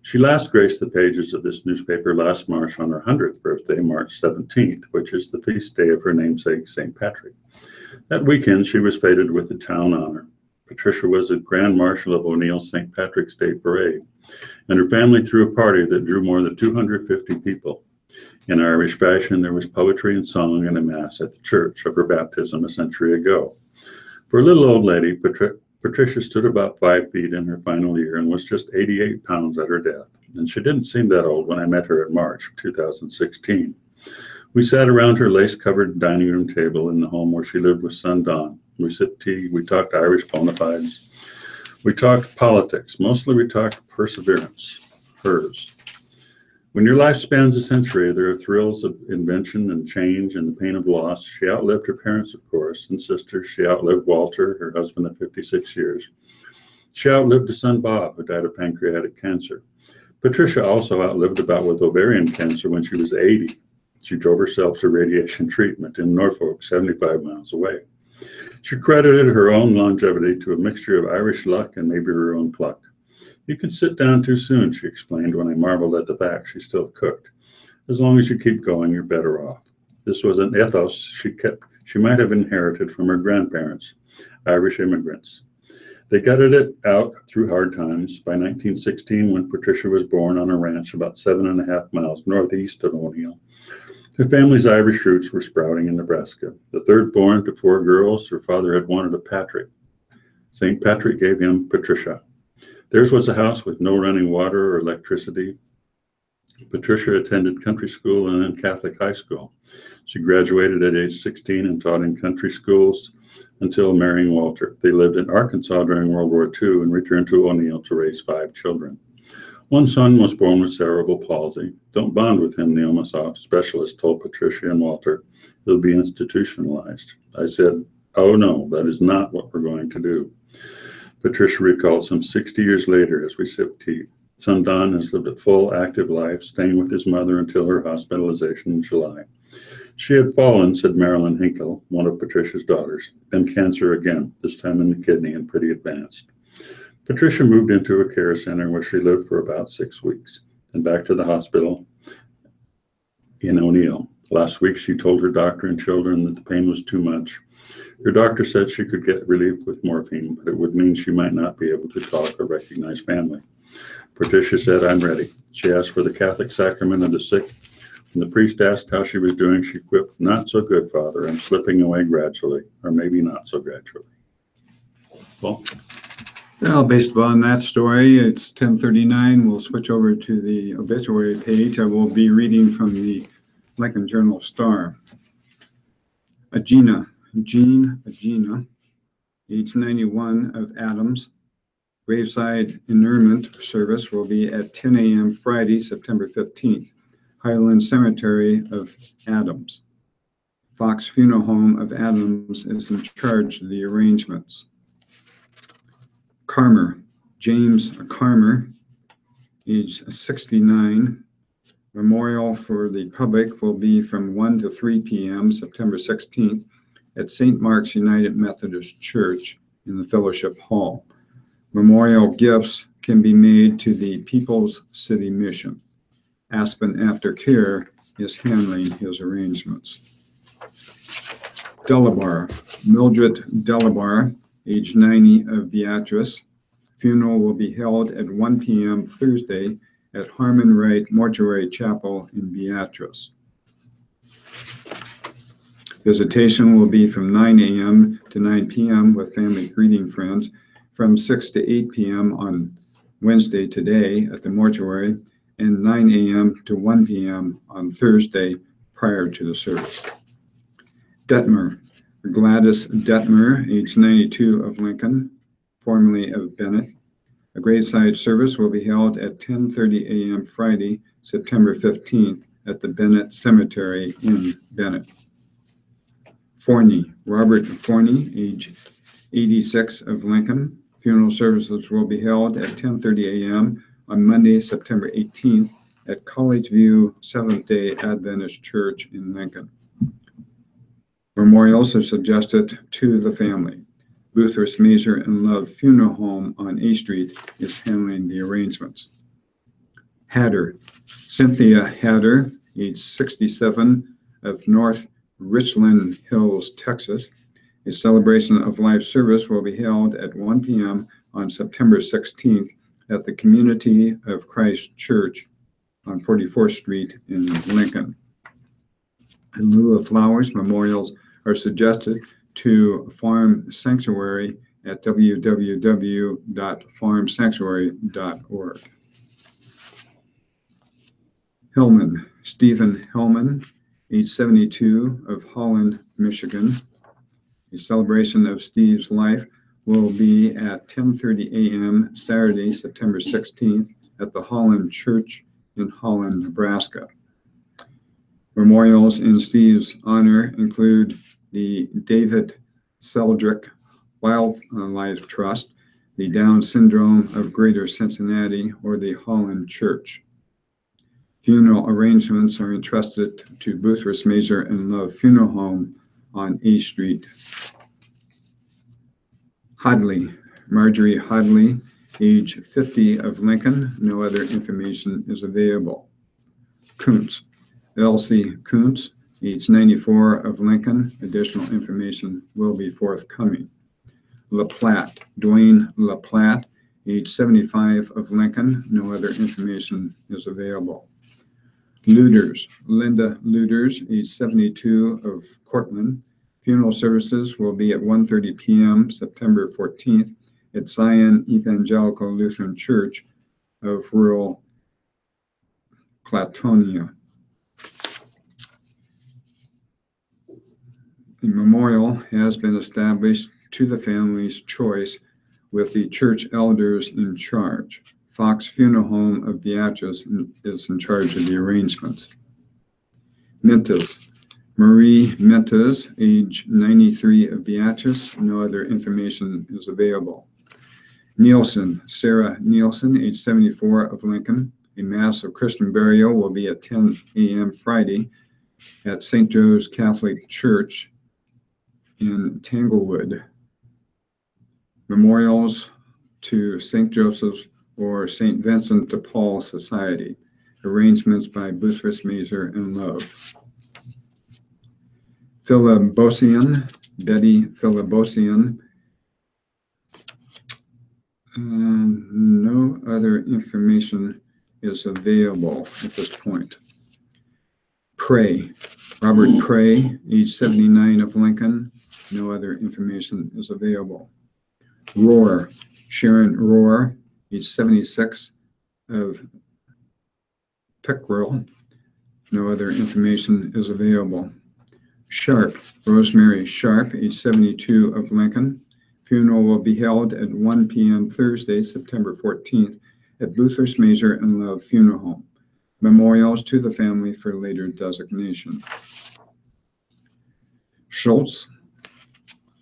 [SPEAKER 1] She last graced the pages of this newspaper last March on her 100th birthday, March 17th, which is the feast day of her namesake, St. Patrick. That weekend, she was feted with the town honor. Patricia was the Grand Marshal of O'Neill's St. Patrick's Day Parade, and her family threw a party that drew more than 250 people. In Irish fashion, there was poetry and song and a mass at the church of her baptism a century ago. For a little old lady, Patricia stood about 5 feet in her final year and was just 88 pounds at her death, and she didn't seem that old when I met her in March of 2016. We sat around her lace-covered dining room table in the home where she lived with son Don. We sipped tea, we talked Irish bona fides, we talked politics, mostly we talked perseverance, hers. When your life spans a century, there are thrills of invention and change and the pain of loss. She outlived her parents, of course, and sisters. She outlived Walter, her husband of 56 years. She outlived a son, Bob, who died of pancreatic cancer. Patricia also outlived a bout with ovarian cancer when she was 80. She drove herself to radiation treatment in Norfolk, 75 miles away. She credited her own longevity to a mixture of Irish luck and maybe her own pluck. You can sit down too soon, she explained when I marveled at the fact she still cooked. As long as you keep going, you're better off. This was an ethos she might have inherited from her grandparents, Irish immigrants. They gutted it out through hard times. By 1916, when Patricia was born on a ranch about 7.5 miles northeast of O'Neill, her family's Irish roots were sprouting in Nebraska. The third born to 4 girls, her father had wanted a Patrick. St. Patrick gave him Patricia. Theirs was a house with no running water or electricity. Patricia attended country school and then Catholic high school. She graduated at age 16 and taught in country schools until marrying Walter. They lived in Arkansas during World War II and returned to O'Neill to raise 5 children. One son was born with cerebral palsy. Don't bond with him, the Omaha specialist told Patricia and Walter. He'll be institutionalized. I said, oh no, that is not what we're going to do. Patricia recalled some 60 years later as we sipped tea. Son Don has lived a full, active life, staying with his mother until her hospitalization in July. She had fallen, said Marilyn Hinkle, one of Patricia's daughters, and cancer again, this time in the kidney and pretty advanced. Patricia moved into a care center where she lived for about 6 weeks, and back to the hospital in O'Neill. Last week, she told her doctor and children that the pain was too much. Her doctor said she could get relief with morphine, but it would mean she might not be able to talk or recognize family. Patricia said, I'm ready. She asked for the Catholic sacrament of the sick. When the priest asked how she was doing, she quipped, not so good, Father. I'm slipping away gradually, or maybe not so gradually. Well,
[SPEAKER 2] Based upon that story, it's 10:39. We'll switch over to the obituary page. I will be reading from the Lincoln Journal-Star. Jean Agina, age 91, of Adams. Graveside interment service will be at 10 a.m. Friday, September 15th. Highland Cemetery of Adams. Fox Funeral Home of Adams is in charge of the arrangements. Carmer, James Carmer, age 69. Memorial for the public will be from 1 to 3 p.m. September 16th at St. Mark's United Methodist Church in the Fellowship Hall. Memorial gifts can be made to the People's City Mission. Aspen Aftercare is handling his arrangements. Delabar, Mildred Delabar, age 90, of Beatrice. Funeral will be held at 1 p.m. Thursday at Harmon Wright Mortuary Chapel in Beatrice. Visitation will be from 9 a.m. to 9 p.m. with family greeting friends, from 6 to 8 p.m. on Wednesday today at the mortuary, and 9 a.m. to 1 p.m. on Thursday prior to the service. Detmer, Gladys Detmer, age 92, of Lincoln. formerly of Bennett. A graveside service will be held at 10:30 a.m. Friday, September 15th at the Bennett Cemetery in Bennett. Forney, Robert Forney, age 86, of Lincoln. Funeral services will be held at 10:30 a.m. on Monday, September 18th at College View Seventh-day Adventist Church in Lincoln. Memorials are suggested to the family. Boothurst, Mazer, and Love Funeral Home on A Street is handling the arrangements. Hatter, Cynthia Hatter, age 67, of North Richland Hills, Texas. A celebration of life service will be held at 1 p.m. on September 16th at the Community of Christ Church on 44th Street in Lincoln. In lieu of flowers, memorials are suggested to Farm Sanctuary at www.farmsanctuary.org. Hillman, Stephen Hillman, age 72, of Holland, Michigan. A celebration of Steve's life will be at 10:30 a.m. Saturday, September 16th at the Holland Church in Holland, Nebraska. Memorials in Steve's honor include the David Seldrick Wildlife Trust, the Down Syndrome of Greater Cincinnati, or the Holland Church. Funeral arrangements are entrusted to Boothurst, Mazer, and Love Funeral Home on A Street. Hodley, Marjorie Hodley, age 50, of Lincoln. No other information is available. Kuntz, Elsie Kuntz, age 94, of Lincoln. Additional information will be forthcoming. LaPlatte, Dwayne LaPlatte, age 75, of Lincoln. No other information is available. Luders, Linda Luders, age 72, of Cortland. Funeral services will be at 1:30 p.m. September 14th at Zion Evangelical Lutheran Church of rural Clatonia. A memorial has been established to the family's choice with the church elders in charge. Fox Funeral Home of Beatrice is in charge of the arrangements. Mentas, Marie Mentas, age 93, of Beatrice. No other information is available. Nielsen, Sarah Nielsen, age 74, of Lincoln. A Mass of Christian burial will be at 10 a.m. Friday at St. Joe's Catholic Church in Tanglewood. Memorials to St. Joseph's or St. Vincent de Paul Society. Arrangements by Boothurst, Mazer, and Love. Philibosian, Betty Philibosian. No other information is available at this point. Pray, Robert Pray, age 79, of Lincoln. No other information is available. Rohr, Sharon Rohr, age 76, of Pickrell. No other information is available. Sharp, Rosemary Sharp, age 72, of Lincoln. Funeral will be held at 1 p.m. Thursday, September 14th at Boothurst, Mazer, and Love Funeral Home. Memorials to the family for later designation. Schultz,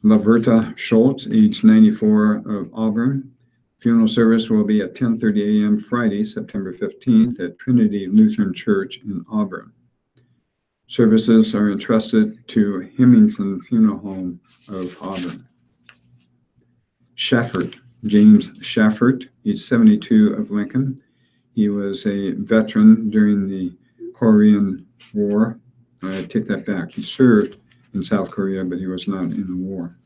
[SPEAKER 2] Laverta Schultz, age 94, of Auburn. Funeral service will be at 10:30 a.m. Friday, September 15th at Trinity Lutheran Church in Auburn. Services are entrusted to Hemmingson Funeral Home of Auburn. Shafford, James Shafford, age 72, of Lincoln. He was a veteran during the Korean War. I take that back. He served in South Korea, but he was not in the war.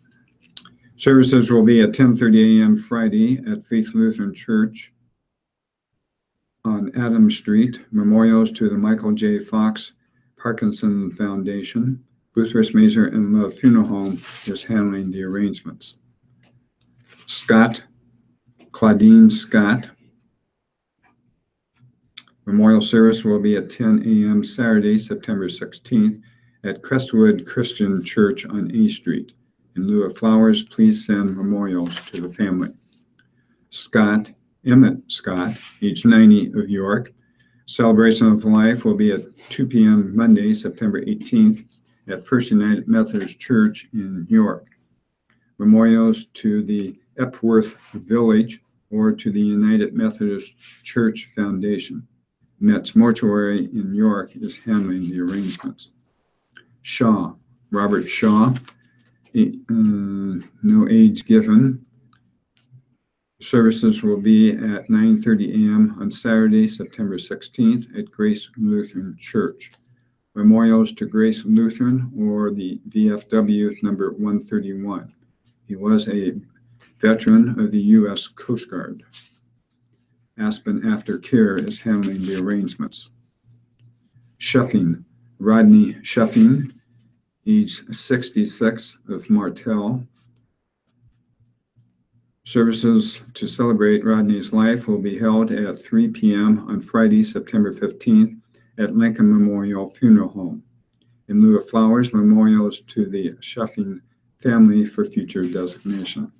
[SPEAKER 2] Services will be at 10:30 a.m. Friday at Faith Lutheran Church on Adams Street. Memorials to the Michael J. Fox Parkinson Foundation. Boothurst, Mazer, and Love Funeral Home is handling the arrangements. Scott, Claudine Scott. Memorial service will be at 10 a.m. Saturday, September 16th at Crestwood Christian Church on A Street. In lieu of flowers, please send memorials to the family. Emmett Scott, age 90, of York. Celebration of Life will be at 2 p.m. Monday, September 18th at First United Methodist Church in York. Memorials to the Epworth Village or to the United Methodist Church Foundation. Met's Mortuary in York is handling the arrangements. Shaw, Robert Shaw, no age given. Services will be at 9:30 a.m. on Saturday, September 16th at Grace Lutheran Church. Memorials to Grace Lutheran or the VFW number 131. He was a veteran of the U.S. Coast Guard. Aspen Aftercare is handling the arrangements. Shuffing, Rodney Shuffing, age 66, of Martell. Services to celebrate Rodney's life will be held at 3 p.m. on Friday, September 15th at Lincoln Memorial Funeral Home. In lieu of flowers, memorials to the Shuffing family for future designation.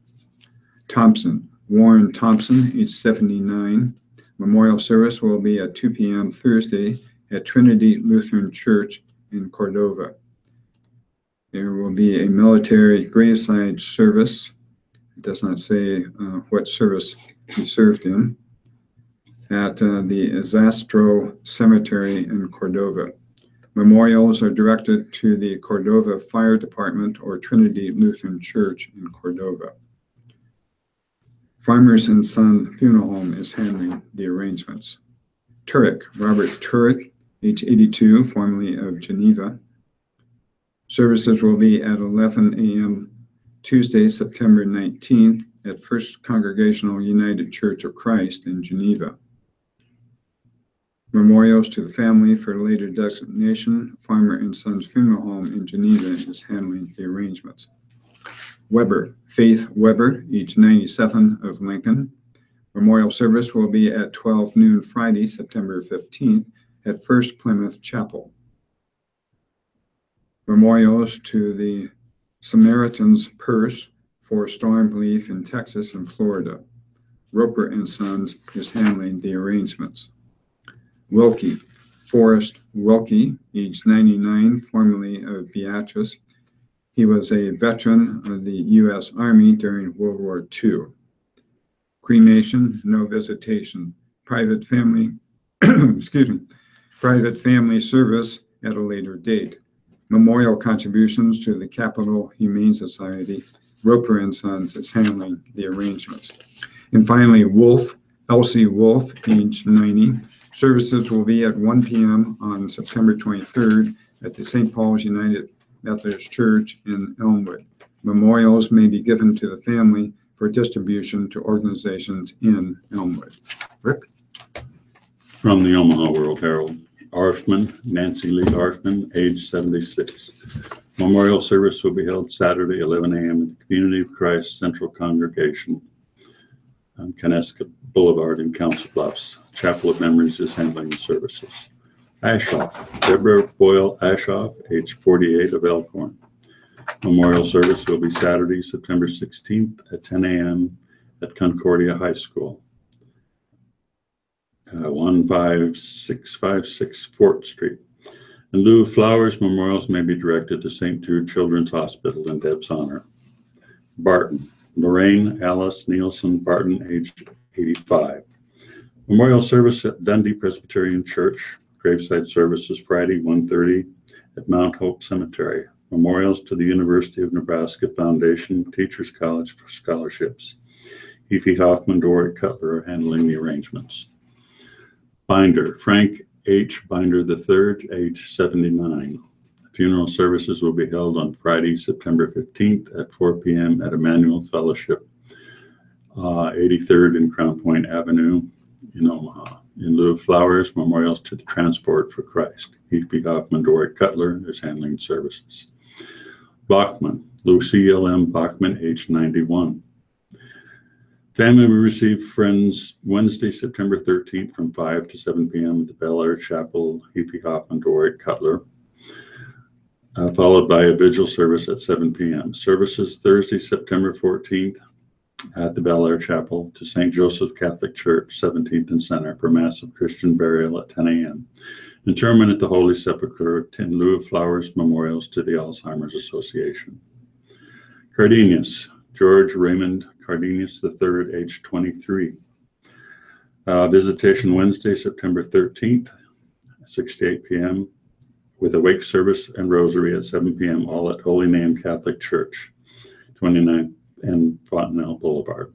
[SPEAKER 2] Thompson, Warren Thompson, age 79. Memorial service will be at 2 p.m. Thursday at Trinity Lutheran Church in Cordova. There will be a military graveside service. It does not say what service he served in, at the Zastro Cemetery in Cordova. Memorials are directed to the Cordova Fire Department or Trinity Lutheran Church in Cordova. Farmers and Son Funeral Home is handling the arrangements. Turek, Robert Turek, age 82, formerly of Geneva. Services will be at 11 a.m. Tuesday, September 19th at First Congregational United Church of Christ in Geneva. Memorials to the family for later designation. Farmer and Sons Funeral Home in Geneva is handling the arrangements. Weber, Faith Weber, age 97, of Lincoln. Memorial service will be at 12 noon Friday, September 15th at First Plymouth Chapel. Memorials to the Samaritan's Purse for storm relief in Texas and Florida. Roper and Sons is handling the arrangements. Wilkie, Forrest Wilkie, age 99, formerly of Beatrice. He was a veteran of the U.S. Army during World War II. Cremation, no visitation. Private family, private family service at a later date. Memorial contributions to the Capital Humane Society. Roper and Sons is handling the arrangements. And finally, Wolf, Elsie Wolf, age 90. Services will be at 1 p.m. on September 23rd at the St. Paul's United Methodist Church in Elmwood. Memorials may be given to the family for distribution to organizations in Elmwood. Rick?
[SPEAKER 1] From the Omaha World Herald. Arfman, Nancy Lee Arfman, age 76. Memorial service will be held Saturday, 11 a.m. at the Community of Christ Central Congregation on Kaneska Boulevard in Council Bluffs. Chapel of Memories is handling the services. Ashoff, Deborah Boyle Ashoff, age 48, of Elkhorn. Memorial service will be Saturday, September 16th at 10 a.m. at Concordia High School. 15656 Fort Street. In lieu of flowers, memorials may be directed to St. Jude Children's Hospital in Deb's honor. Barton, Lorraine Alice Nielsen Barton, age 85. Memorial service at Dundee Presbyterian Church. Graveside services Friday, 1:30 at Mount Hope Cemetery. Memorials to the University of Nebraska Foundation Teachers College for scholarships. Efi Hoffman, Dory Cutler are handling the arrangements. Binder, Frank H. Binder III, age 79. Funeral services will be held on Friday, September 15th at 4 p.m. at Emmanuel Fellowship, 83rd and Crown Point Avenue in Omaha. In lieu of flowers, memorials to the Transport for Christ. Efi Hoffman, Dory Cutler is handling services. Bachman, Lucille M. Bachman, age 91. Family will receive friends Wednesday, September 13th from 5 to 7 p.m. at the Bel Air Chapel, Efi Hoffman, Dory Cutler, followed by a vigil service at 7 p.m. Services Thursday, September 14th at the Bel Air Chapel to St. Joseph Catholic Church, 17th and Center, for Mass of Christian burial at 10 a.m. Interment at the Holy Sepulchre in lieu of flowers, memorials to the Alzheimer's Association. Cardenas, George Raymond Cardenas III, age 23. Visitation Wednesday, September 13th, 6 to 8 p.m. with a wake service and rosary at 7 p.m., all at Holy Name Catholic Church, 29th and Fontenelle Boulevard.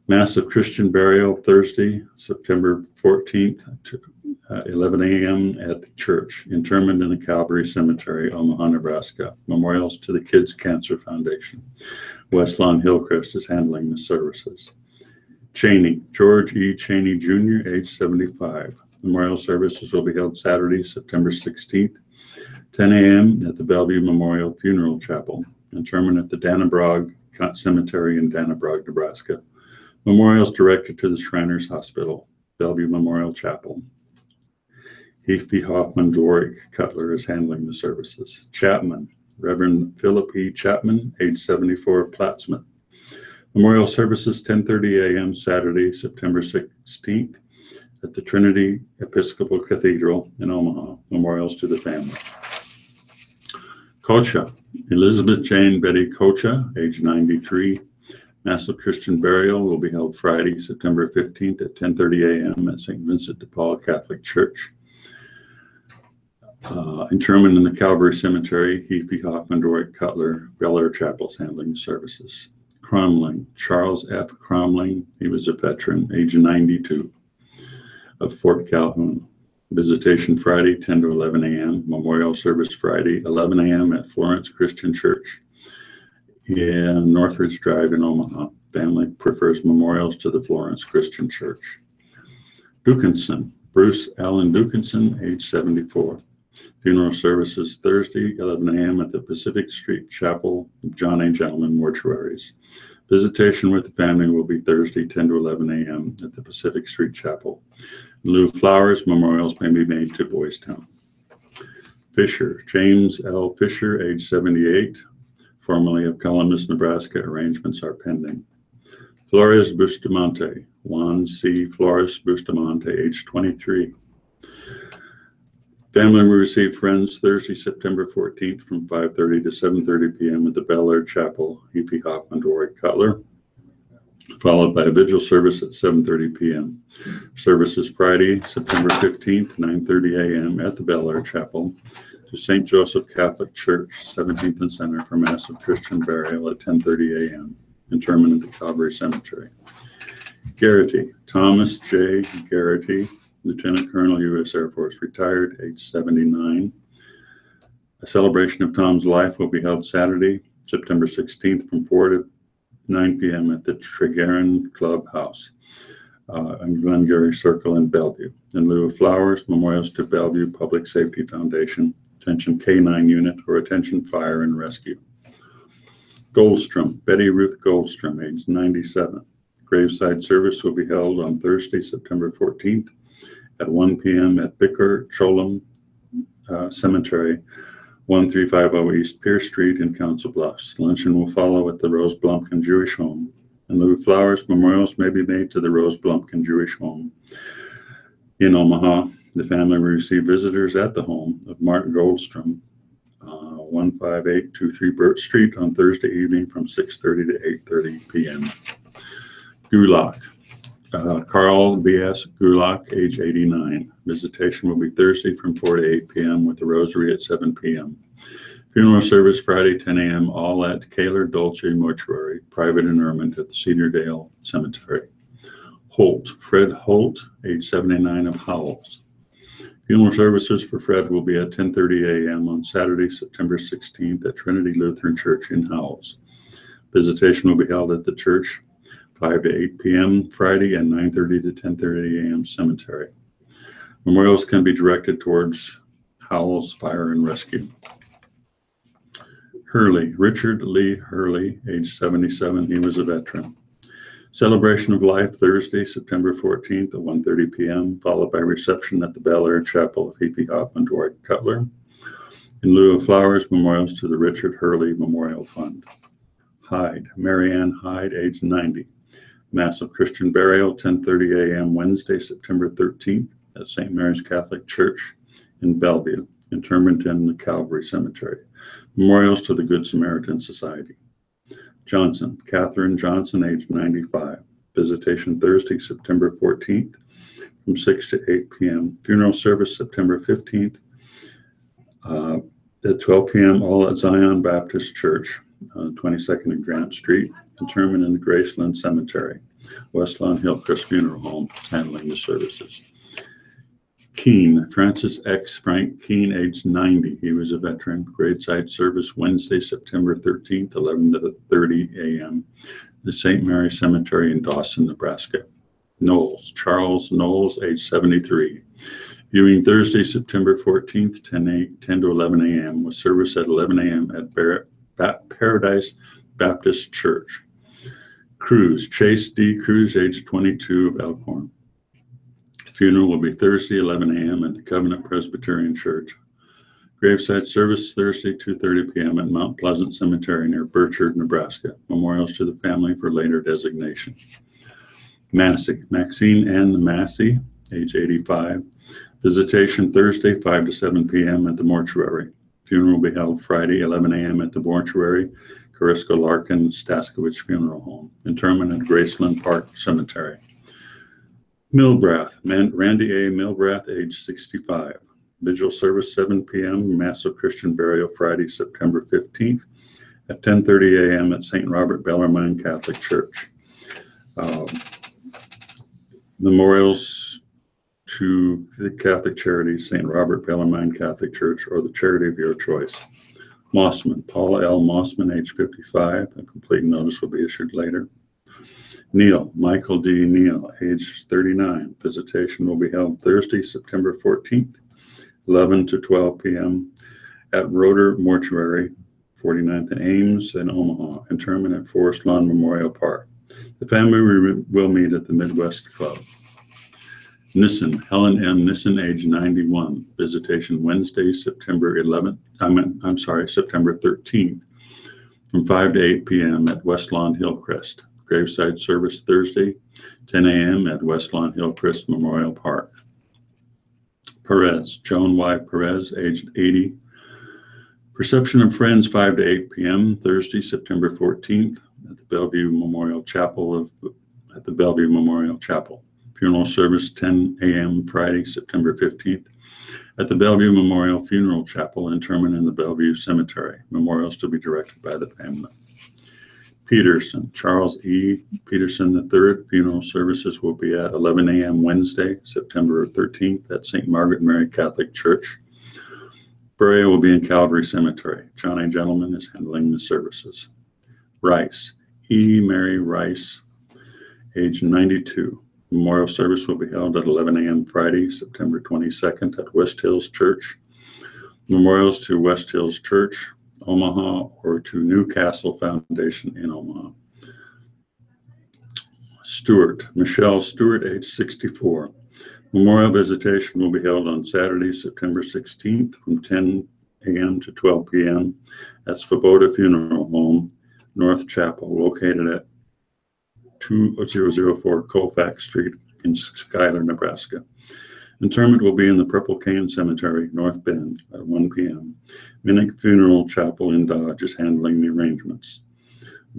[SPEAKER 1] Mass of Christian burial Thursday, September 14th, 11 a.m. at the church. Interment in the Calvary Cemetery, Omaha, Nebraska. Memorials to the Kids Cancer Foundation. West Lawn Hillcrest is handling the services. Cheney, George E. Cheney Jr., age 75. Memorial services will be held Saturday, September 16th, 10 a.m. at the Bellevue Memorial Funeral Chapel. Interment at the Dannebrog Cemetery in Dannebrog, Nebraska. Memorials directed to the Shriners Hospital, Bellevue Memorial Chapel. Heathby Hoffman Dworik Cutler is handling the services. Chapman, Reverend Philip E. Chapman, age 74, Plattsmouth. Memorial services 10:30 a.m. Saturday, September 16th at the Trinity Episcopal Cathedral in Omaha. Memorials to the family. Kocha, Elizabeth Jane Betty Kocha, age 93. Mass of Christian burial will be held Friday, September 15th at 10:30 a.m. at St. Vincent de Paul Catholic Church. Interment in the Calvary Cemetery, Heathby Hoffman Dworik Cutler, Bel Air Chapels handling the services. Cromling, Charles F. Cromling, he was a veteran, age 92, of Fort Calhoun. Visitation Friday, 10 to 11 a.m. Memorial service Friday, 11 a.m. at Florence Christian Church in Northridge Drive in Omaha. Family prefers memorials to the Florence Christian Church. Dukinson, Bruce Allen Dukinson, age 74. Funeral services Thursday, 11 a.m. at the Pacific Street Chapel, John A. Gentleman Mortuaries. Visitation with the family will be Thursday, 10 to 11 a.m. at the Pacific Street Chapel. In lieu of flowers, memorials may be made to Boys Town. Fisher, James L. Fisher, age 78, formerly of Columbus, Nebraska. Arrangements are pending. Flores Bustamante, Juan C. Flores Bustamante, age 23. Family will receive friends Thursday, September 14th from 5:30 to 7:30 p.m. at the Bel Air Chapel, Heathby Hoffman Dworik Cutler, followed by a vigil service at 7:30 p.m. Services Friday, September 15th, 9:30 a.m. at the Bel Air Chapel to St. Joseph Catholic Church, 17th and Center, for Mass of Christian burial at 10:30 a.m. Interment at the Calvary Cemetery. Garrity, Thomas J. Garrity, Lieutenant Colonel, U.S. Air Force, retired, age 79. A celebration of Tom's life will be held Saturday, September 16th from 4 to 9 p.m. at the Tregaron Clubhouse on Glengarry Circle in Bellevue. In lieu of flowers, memorials to Bellevue Public Safety Foundation, Attention K-9 Unit, or Attention Fire and Rescue. Goldstrom, Betty Ruth Goldstrom, age 97. Graveside service will be held on Thursday, September 14th at 1 p.m. at Bicker Cholum Cemetery, 1350 East Pierce Street in Council Bluffs. Luncheon will follow at the Rose Blumpkin Jewish Home. In lieu of flowers, memorials may be made to the Rose Blumpkin Jewish Home in Omaha. The family will receive visitors at the home of Mark Goldstrom, 15823 Burt Street on Thursday evening from 6:30 to 8:30 p.m. Gulak, Carl B.S. Gulak, age 89. Visitation will be Thursday from 4 to 8 p.m. with the rosary at 7 p.m. Funeral service Friday, 10 a.m., all at Kaler Dolce Mortuary, private interment at the Cedardale Cemetery. Holt, Fred Holt, age 79, of Howells. Funeral services for Fred will be at 10:30 a.m. on Saturday, September 16th at Trinity Lutheran Church in Howells. Visitation will be held at the church 5 to 8 p.m. Friday and 9:30 to 10:30 a.m. cemetery. Memorials can be directed towards Howells Fire and Rescue. Hurley, Richard Lee Hurley, age 77, he was a veteran. Celebration of Life Thursday, September 14th at 1:30 p.m., followed by reception at the Bel Air Chapel of Heathby Hoffman Dworik Cutler. In lieu of flowers, memorials to the Richard Hurley Memorial Fund. Hyde, Marianne Hyde, age 90. Mass of Christian burial, 10:30 a.m. Wednesday, September 13th at St. Mary's Catholic Church in Bellevue. Interment in the Calvary Cemetery. Memorials to the Good Samaritan Society. Johnson, Catherine Johnson, age 95. Visitation Thursday, September 14th from 6 to 8 p.m. Funeral service September 15th at 12 p.m. all at Zion Baptist Church, 22nd and Grant Street. Interment in the Graceland Cemetery. West Lawn Hillcrest Funeral Home handling the services. Keene, Francis X. Frank Keene, age 90. He was a veteran. Graveside service Wednesday, September 13th, 11:30 a.m. The St. Mary Cemetery in Dawson, Nebraska. Knowles, Charles Knowles, age 73. Viewing Thursday, September 14th, 10 to 11 a.m. with service at 11 a.m. at Paradise Baptist Church. Cruz, Chase D. Cruz, age 22 of Elkhorn. Funeral will be Thursday, 11 a.m. at the Covenant Presbyterian Church. Graveside service Thursday, 2:30 p.m. at Mount Pleasant Cemetery near Burchard, Nebraska. Memorials to the family for later designation. Massey, Maxine N. Massey, age 85. Visitation Thursday, 5 to 7 p.m. at the mortuary. Funeral will be held Friday, 11 a.m. at the mortuary, Corisko Larkin Staskowich Funeral Home. Interment at Graceland Park Cemetery. Milbrath, Randy A. Milbrath, age 65. Vigil service 7 p.m. Mass of Christian burial Friday, September 15th at 10:30 a.m. at St. Robert Bellarmine Catholic Church. Memorials to the Catholic charities, St. Robert Bellarmine Catholic Church, or the charity of your choice. Mossman, Paula L. Mossman, age 55. A complete notice will be issued later. Neal, Michael D. Neal, age 39. Visitation will be held Thursday, September 14th, 11 to 12 p.m. at Roeder Mortuary, 49th and Ames in Omaha. Interment at Forest Lawn Memorial Park. The family will meet at the Midwest Club. Nissen, Helen M. Nissen, age 91. Visitation Wednesday, September 13th from 5 to 8 p.m. at West Lawn Hillcrest. Graveside service Thursday, 10 a.m. at West Lawn Hillcrest Memorial Park. Perez, Joan Y. Perez, aged 80. Reception of friends 5 to 8 p.m. Thursday, September 14th at the Bellevue Memorial Chapel. Funeral service 10 a.m. Friday, September 15th at the Bellevue Memorial Funeral Chapel. Interment in the Bellevue Cemetery. Memorials to be directed by the family. Peterson, Charles E. Peterson III. Funeral services will be at 11 a.m. Wednesday, September 13th at St. Margaret Mary Catholic Church. Burial will be in Calvary Cemetery. John A. Gentleman is handling the services. Rice, E. Mary Rice, age 92. Memorial service will be held at 11 a.m. Friday, September 22nd at West Hills Church. Memorials to West Hills Church, Omaha, or to Newcastle Foundation in Omaha. Stewart, Michelle Stewart, age 64. Memorial visitation will be held on Saturday, September 16th from 10 a.m. to 12 p.m. at Svoboda Funeral Home, North Chapel, located at 2004 Colfax Street in Schuyler, Nebraska. Interment will be in the Purple Cane Cemetery, North Bend, at 1 p.m. Minnick Funeral Chapel in Dodge is handling the arrangements.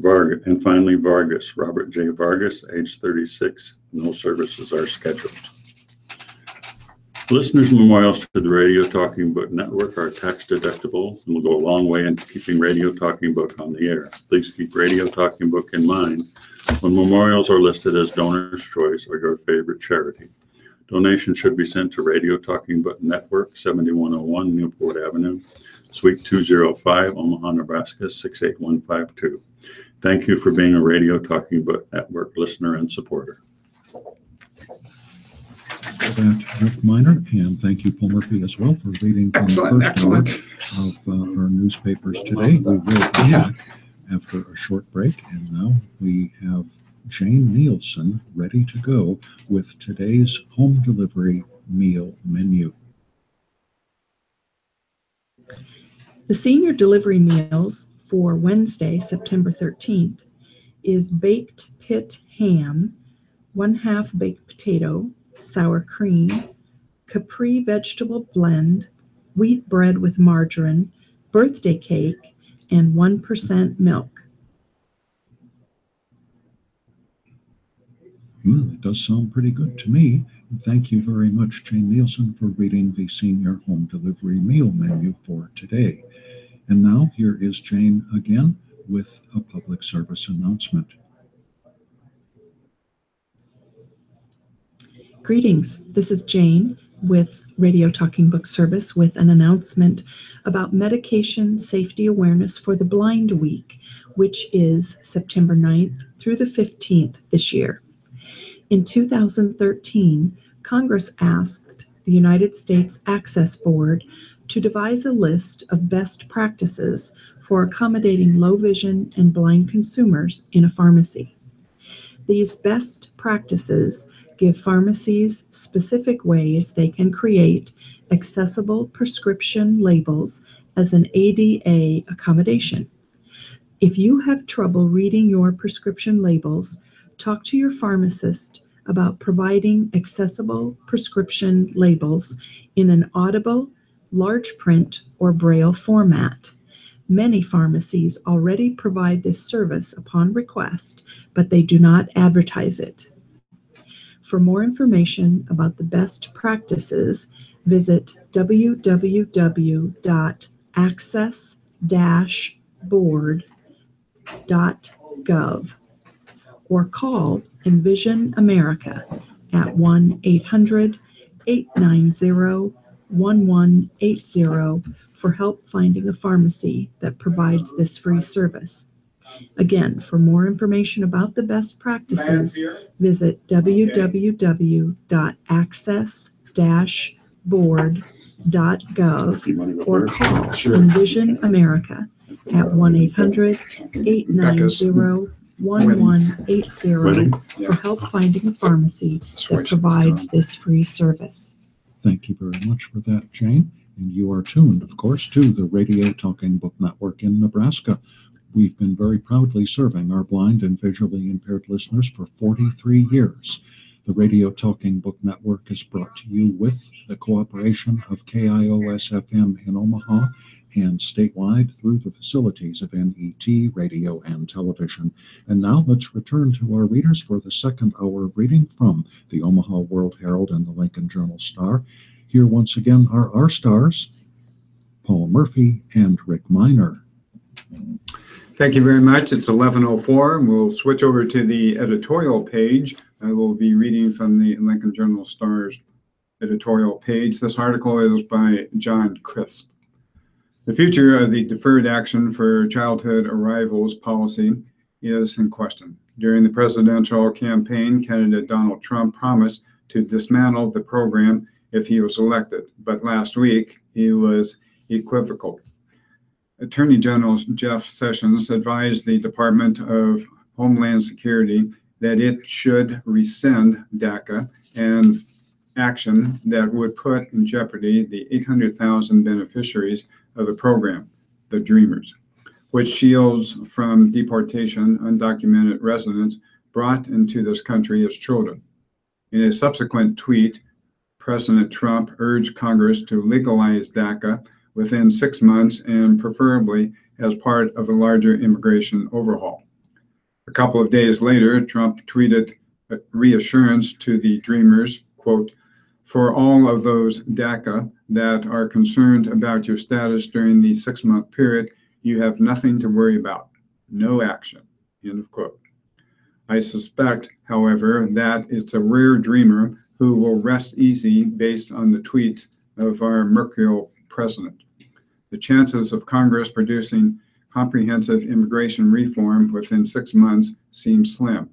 [SPEAKER 1] And finally, Vargas, Robert J. Vargas, age 36. No services are scheduled. Listeners' memorials to the Radio Talking Book Network are tax deductible and will go a long way in keeping Radio Talking Book on the air. Please keep Radio Talking Book in mind when memorials are listed as donor's choice or your favorite charity. Donations should be sent to Radio Talking Book Network, 7101 Newport Avenue, Suite 205, Omaha, Nebraska, 68152. Thank you for being a Radio Talking Book Network listener and supporter.
[SPEAKER 3] That, Rick Miner, and thank you, Paul Murphy, as well, for reading from the first hour of our newspapers today. We will be back after a short break, and now we have Jane Nielsen ready to go with today's home delivery meal menu.
[SPEAKER 4] The senior delivery meals for Wednesday, September 13th, is baked pit ham, 1/2 baked potato, sour cream, Capri vegetable blend, wheat bread with margarine, birthday cake, and 1% milk.
[SPEAKER 3] It does sound pretty good to me. Thank you very much, Jane Nielsen, for reading the senior home delivery meal menu for today. And now here is Jane again with a public service announcement.
[SPEAKER 4] Greetings, this is Jane with Radio Talking Book Service with an announcement about Medication Safety Awareness for the Blind Week, which is September 9th through the 15th this year. In 2013, Congress asked the United States Access Board to devise a list of best practices for accommodating low vision and blind consumers in a pharmacy. These best practices give pharmacies specific ways they can create accessible prescription labels as an ADA accommodation. If you have trouble reading your prescription labels, talk to your pharmacist about providing accessible prescription labels in an audible, large print, or Braille format. Many pharmacies already provide this service upon request, but they do not advertise it. For more information about the best practices, visit www.access-board.gov or call Envision America at 1-800-890-1180 for help finding a pharmacy that provides this free service. Again, for more information about the best practices, visit www.access-board.gov or call Envision America at 1-800-890-1180 for help finding a pharmacy that provides this free service.
[SPEAKER 3] Thank you very much for that, Jane. And you are tuned, of course, to the Radio Talking Book Network in Nebraska. We've been very proudly serving our blind and visually impaired listeners for 43 years. The Radio Talking Book Network is brought to you with the cooperation of KIOS-FM in Omaha and statewide through the facilities of NET Radio and Television. And now let's return to our readers for the second hour of reading from the Omaha World Herald and the Lincoln Journal-Star. Here once again are our stars, Paul Murphy and Rick Miner.
[SPEAKER 2] Thank you very much. It's 11:04. We'll switch over to the editorial page. I will be reading from the Lincoln Journal-Star's editorial page. This article is by John Crisp. The future of the Deferred Action for Childhood Arrivals policy is in question. During the presidential campaign, candidate Donald Trump promised to dismantle the program if he was elected, but last week he was equivocal. Attorney General Jeff Sessions advised the Department of Homeland Security that it should rescind DACA and action that would put in jeopardy the 800,000 beneficiaries of the program, the Dreamers, which shields from deportation undocumented residents brought into this country as children. In a subsequent tweet, President Trump urged Congress to legalize DACA within 6 months and preferably as part of a larger immigration overhaul. A couple of days later, Trump tweeted reassurance to the Dreamers, quote, "For all of those DACA that are concerned about your status during the 6-month period, you have nothing to worry about. No action," end of quote. I suspect, however, that it's a rare dreamer who will rest easy based on the tweets of our mercurial president. The chances of Congress producing comprehensive immigration reform within 6 months seem slim,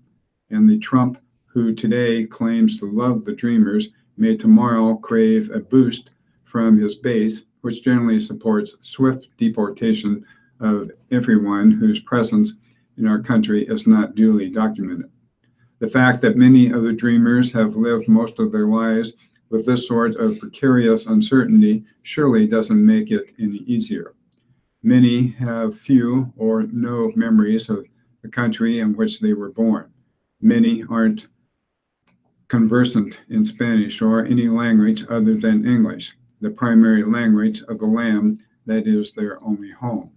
[SPEAKER 2] and the Trump who today claims to love the Dreamers may tomorrow crave a boost from his base, which generally supports swift deportation of everyone whose presence in our country is not duly documented. The fact that many of the Dreamers have lived most of their lives with this sort of precarious uncertainty surely doesn't make it any easier. Many have few or no memories of the country in which they were born. Many aren't conversant in Spanish or any language other than English, the primary language of the land that is their only home.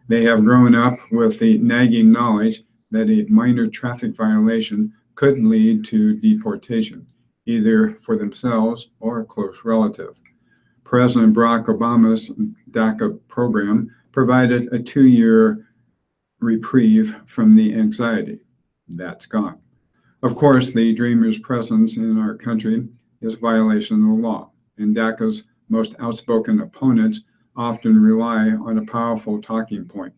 [SPEAKER 2] They have grown up with the nagging knowledge that a minor traffic violation could lead to deportation, either for themselves or a close relative. President Barack Obama's DACA program provided a 2-year reprieve from the anxiety. That's gone. Of course, the Dreamers' presence in our country is a violation of the law, and DACA's most outspoken opponents often rely on a powerful talking point.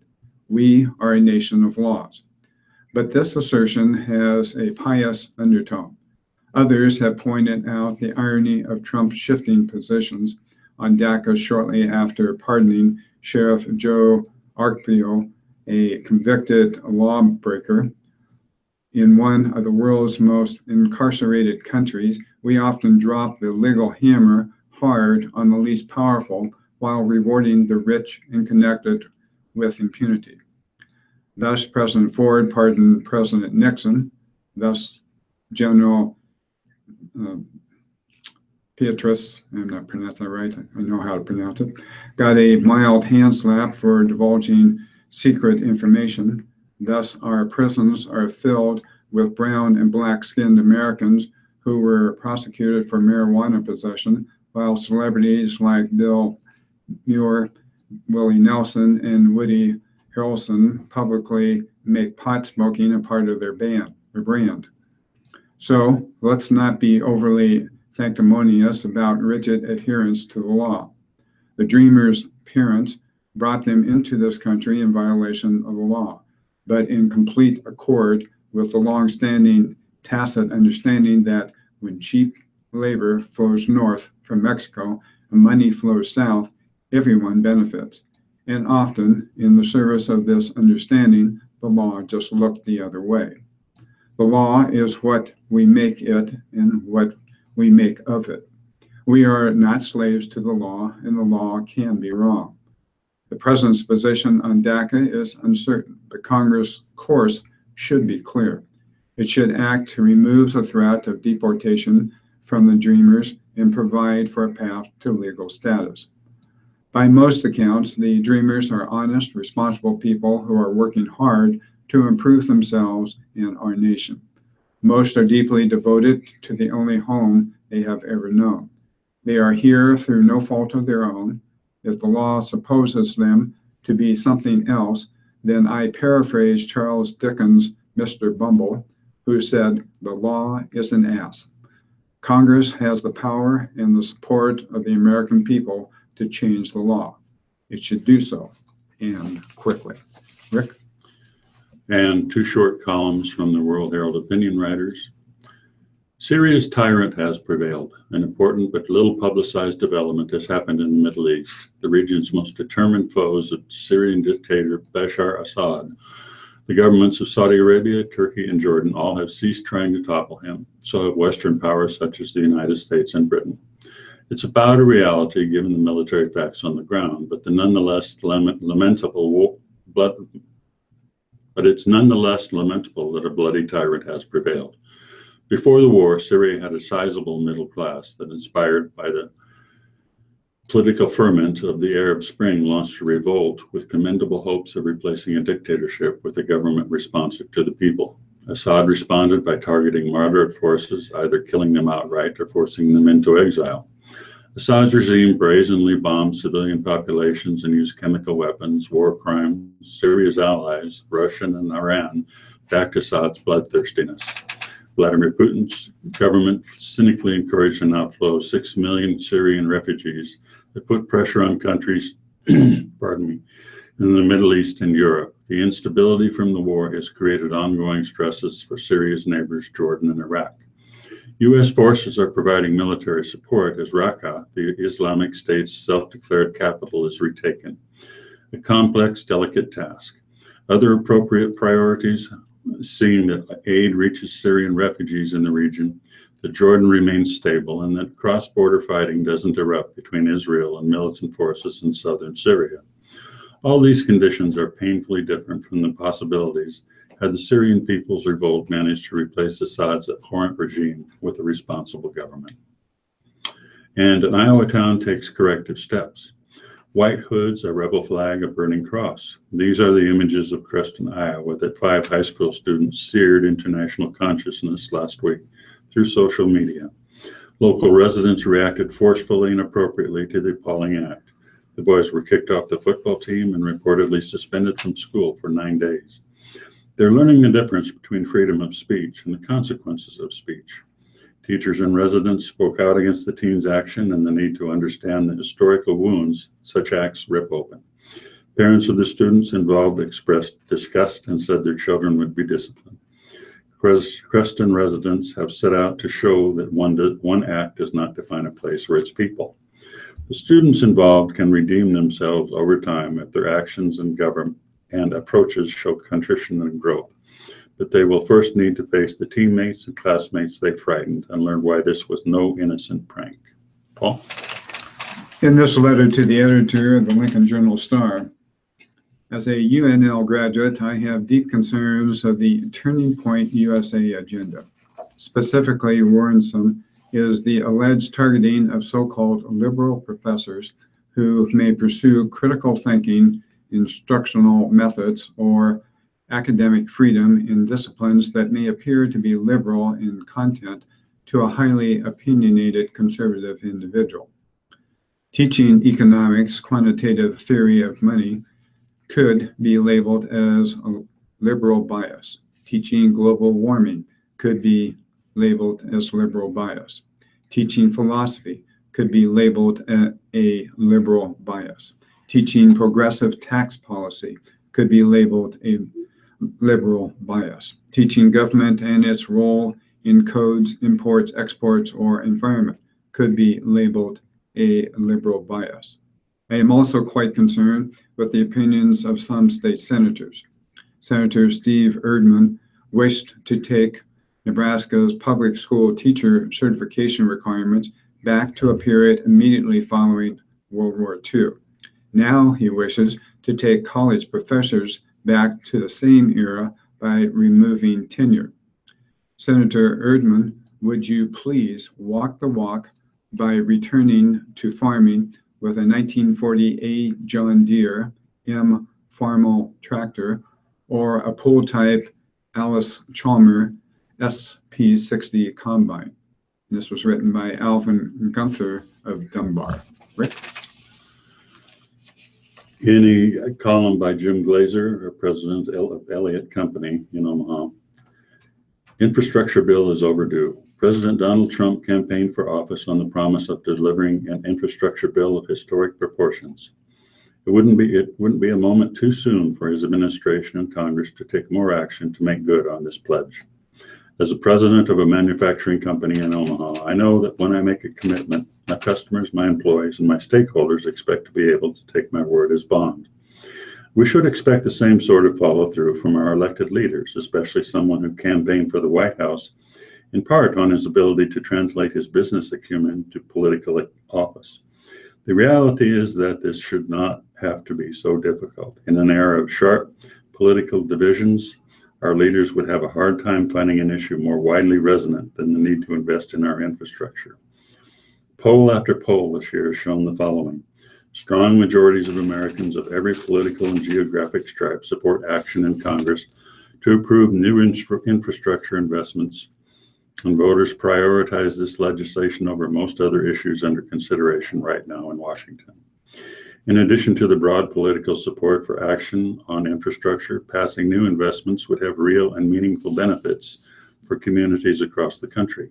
[SPEAKER 2] We are a nation of laws. But this assertion has a pious undertone. Others have pointed out the irony of Trump shifting positions on DACA shortly after pardoning Sheriff Joe Arpaio, a convicted lawbreaker. In one of the world's most incarcerated countries, we often drop the legal hammer hard on the least powerful while rewarding the rich and connected with impunity. Thus, President Ford pardoned President Nixon. Thus, General Petraeus, I'm not pronouncing that right, I know how to pronounce it, got a mild hand slap for divulging secret information. Thus, our prisons are filled with brown and black-skinned Americans who were prosecuted for marijuana possession, while celebrities like Bill Muir, Willie Nelson, and Woody Harrelson publicly make pot smoking a part of their brand. So let's not be overly sanctimonious about rigid adherence to the law. The Dreamers' parents brought them into this country in violation of the law, but in complete accord with the long-standing tacit understanding that when cheap labor flows north from Mexico and money flows south, everyone benefits. And often, in the service of this understanding, the law just looked the other way. The law is what we make it and what we make of it. We are not slaves to the law, and the law can be wrong. The president's position on DACA is uncertain. The Congress course should be clear. It should act to remove the threat of deportation from the Dreamers and provide for a path to legal status. By most accounts, the Dreamers are honest, responsible people who are working hard to improve themselves and our nation. Most are deeply devoted to the only home they have ever known. They are here through no fault of their own. If the law supposes them to be something else, then I paraphrase Charles Dickens' Mr. Bumble, who said, "The law is an ass." Congress has the power and the support of the American people to change the law. It should do so, and quickly. Rick?
[SPEAKER 1] And 2 short columns from the World Herald opinion writers. Syria's tyrant has prevailed. An important but little publicized development has happened in the Middle East. The region's most determined foes of Syrian dictator Bashar Assad, the governments of Saudi Arabia, Turkey, and Jordan all have ceased trying to topple him. So have Western powers such as the United States and Britain. It's about a reality given the military facts on the ground, but it's nonetheless lamentable that a bloody tyrant has prevailed. Before the war, Syria had a sizable middle class that, inspired by the political ferment of the Arab Spring, launched a revolt with commendable hopes of replacing a dictatorship with a government responsive to the people. Assad responded by targeting moderate forces, either killing them outright or forcing them into exile. Assad's regime brazenly bombed civilian populations and used chemical weapons, war crimes. Syria's allies, Russia and Iran, backed Assad's bloodthirstiness. Vladimir Putin's government cynically encouraged an outflow of 6 million Syrian refugees that put pressure on countries in the Middle East and Europe. The instability from the war has created ongoing stresses for Syria's neighbors, Jordan and Iraq. U.S. forces are providing military support as Raqqa, the Islamic State's self-declared capital, is retaken. A complex, delicate task. Other appropriate priorities, seeing that aid reaches Syrian refugees in the region, that Jordan remains stable, and that cross-border fighting doesn't erupt between Israel and militant forces in southern Syria. All these conditions are painfully different from the possibilities had the Syrian people's revolt managed to replace Assad's abhorrent regime with a responsible government. And an Iowa town takes corrective steps. White hoods, a rebel flag, a burning cross. These are the images of Creston, Iowa, that 5 high school students seared into national consciousness last week through social media. Local residents reacted forcefully and appropriately to the appalling act. The boys were kicked off the football team and reportedly suspended from school for 9 days. They're learning the difference between freedom of speech and the consequences of speech. Teachers and residents spoke out against the teens' action and the need to understand the historical wounds such acts rip open. Parents of the students involved expressed disgust and said their children would be disciplined. Creston residents have set out to show that one act does not define a place or its people. The students involved can redeem themselves over time if their actions and approaches show contrition and growth. But they will first need to face the teammates and classmates they frightened and learn why this was no innocent prank. Paul?
[SPEAKER 2] In this letter to the editor of the Lincoln Journal-Star, as a UNL graduate, I have deep concerns of the Turning Point USA agenda. Specifically worrisome is the alleged targeting of so-called liberal professors who may pursue critical thinking, instructional methods, or academic freedom in disciplines that may appear to be liberal in content to a highly opinionated conservative individual. Teaching economics, quantitative theory of money, could be labeled as a liberal bias. Teaching global warming could be labeled as liberal bias. Teaching philosophy could be labeled a liberal bias. Teaching progressive tax policy could be labeled a liberal bias. Teaching government and its role in codes, imports, exports, or environment could be labeled a liberal bias. I am also quite concerned with the opinions of some state senators. Senator Steve Erdman wished to take Nebraska's public school teacher certification requirements back to a period immediately following World War II. Now he wishes to take college professors back to the same era by removing tenure. Senator Erdman, would you please walk the walk by returning to farming with a 1940 John Deere M Farmall tractor or a pull-type Alice Chalmer SP60 combine? And this was written by Alvin Gunther of Dunbar. Rick?
[SPEAKER 1] In a column by Jim Glazer, president of Elliott Company in Omaha, infrastructure bill is overdue. President Donald Trump campaigned for office on the promise of delivering an infrastructure bill of historic proportions. It wouldn't be a moment too soon for his administration and Congress to take more action to make good on this pledge. As a president of a manufacturing company in Omaha, I know that when I make a commitment, my customers, my employees, and my stakeholders expect to be able to take my word as bond. We should expect the same sort of follow-through from our elected leaders, especially someone who campaigned for the White House, in part on his ability to translate his business acumen to political office. The reality is that this should not have to be so difficult. In an era of sharp political divisions, our leaders would have a hard time finding an issue more widely resonant than the need to invest in our infrastructure. Poll after poll this year has shown the following. Strong majorities of Americans of every political and geographic stripe support action in Congress to approve new infrastructure investments, and voters prioritize this legislation over most other issues under consideration right now in Washington. In addition to the broad political support for action on infrastructure, passing new investments would have real and meaningful benefits for communities across the country.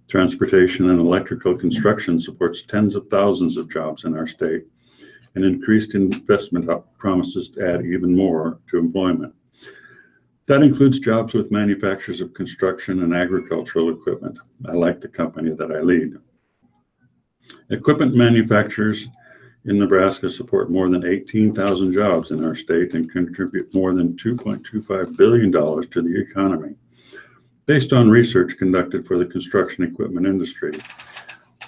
[SPEAKER 1] Transportation and electrical construction supports tens of thousands of jobs in our state, and increased investment promises to add even more to employment. That includes jobs with manufacturers of construction and agricultural equipment. I like the company that I lead. Equipment manufacturers in Nebraska support more than 18,000 jobs in our state and contribute more than $2.25 billion to the economy. Based on research conducted for the construction equipment industry,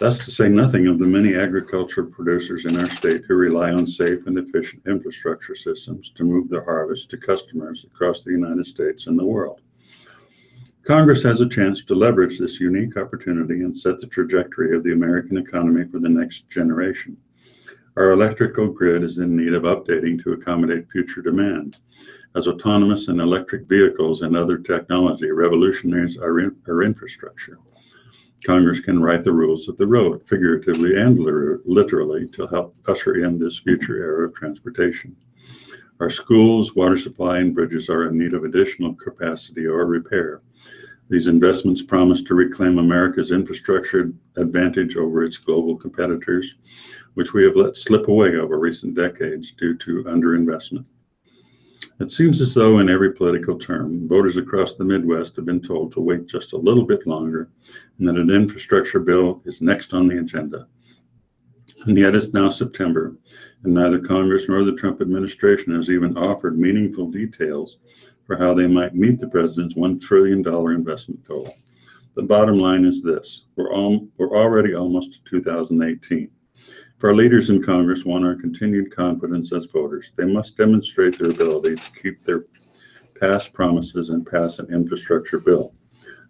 [SPEAKER 1] That's to say nothing of the many agriculture producers in our state who rely on safe and efficient infrastructure systems to move their harvest to customers across the United States and the world. Congress has a chance to leverage this unique opportunity and set the trajectory of the American economy for the next generation. Our electrical grid is in need of updating to accommodate future demand. As autonomous and electric vehicles and other technology revolutionize our infrastructure, Congress can write the rules of the road, figuratively and literally, to help usher in this future era of transportation. Our schools, water supply, and bridges are in need of additional capacity or repair. These investments promise to reclaim America's infrastructure advantage over its global competitors, which we have let slip away over recent decades due to underinvestment. It seems as though in every political term, voters across the Midwest have been told to wait just a little bit longer and that an infrastructure bill is next on the agenda. And yet it's now September, and neither Congress nor the Trump administration has even offered meaningful details for how they might meet the president's $1 trillion investment goal. The bottom line is this: we're already almost to 2018. If our leaders in Congress want our continued confidence as voters, they must demonstrate their ability to keep their past promises and pass an infrastructure bill.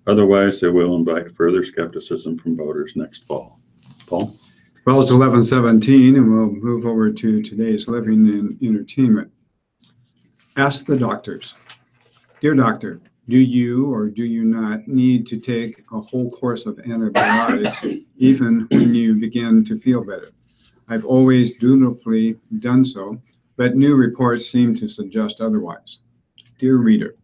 [SPEAKER 1] Otherwise, they will invite further skepticism from voters next fall. Paul?
[SPEAKER 2] Well, it's 11:17, and we'll move over to today's living and entertainment. Ask the doctors. Dear doctor, do you or do you not need to take a whole course of antibiotics even when you begin to feel better? I've always dutifully done so, but new reports seem to suggest otherwise. Dear reader,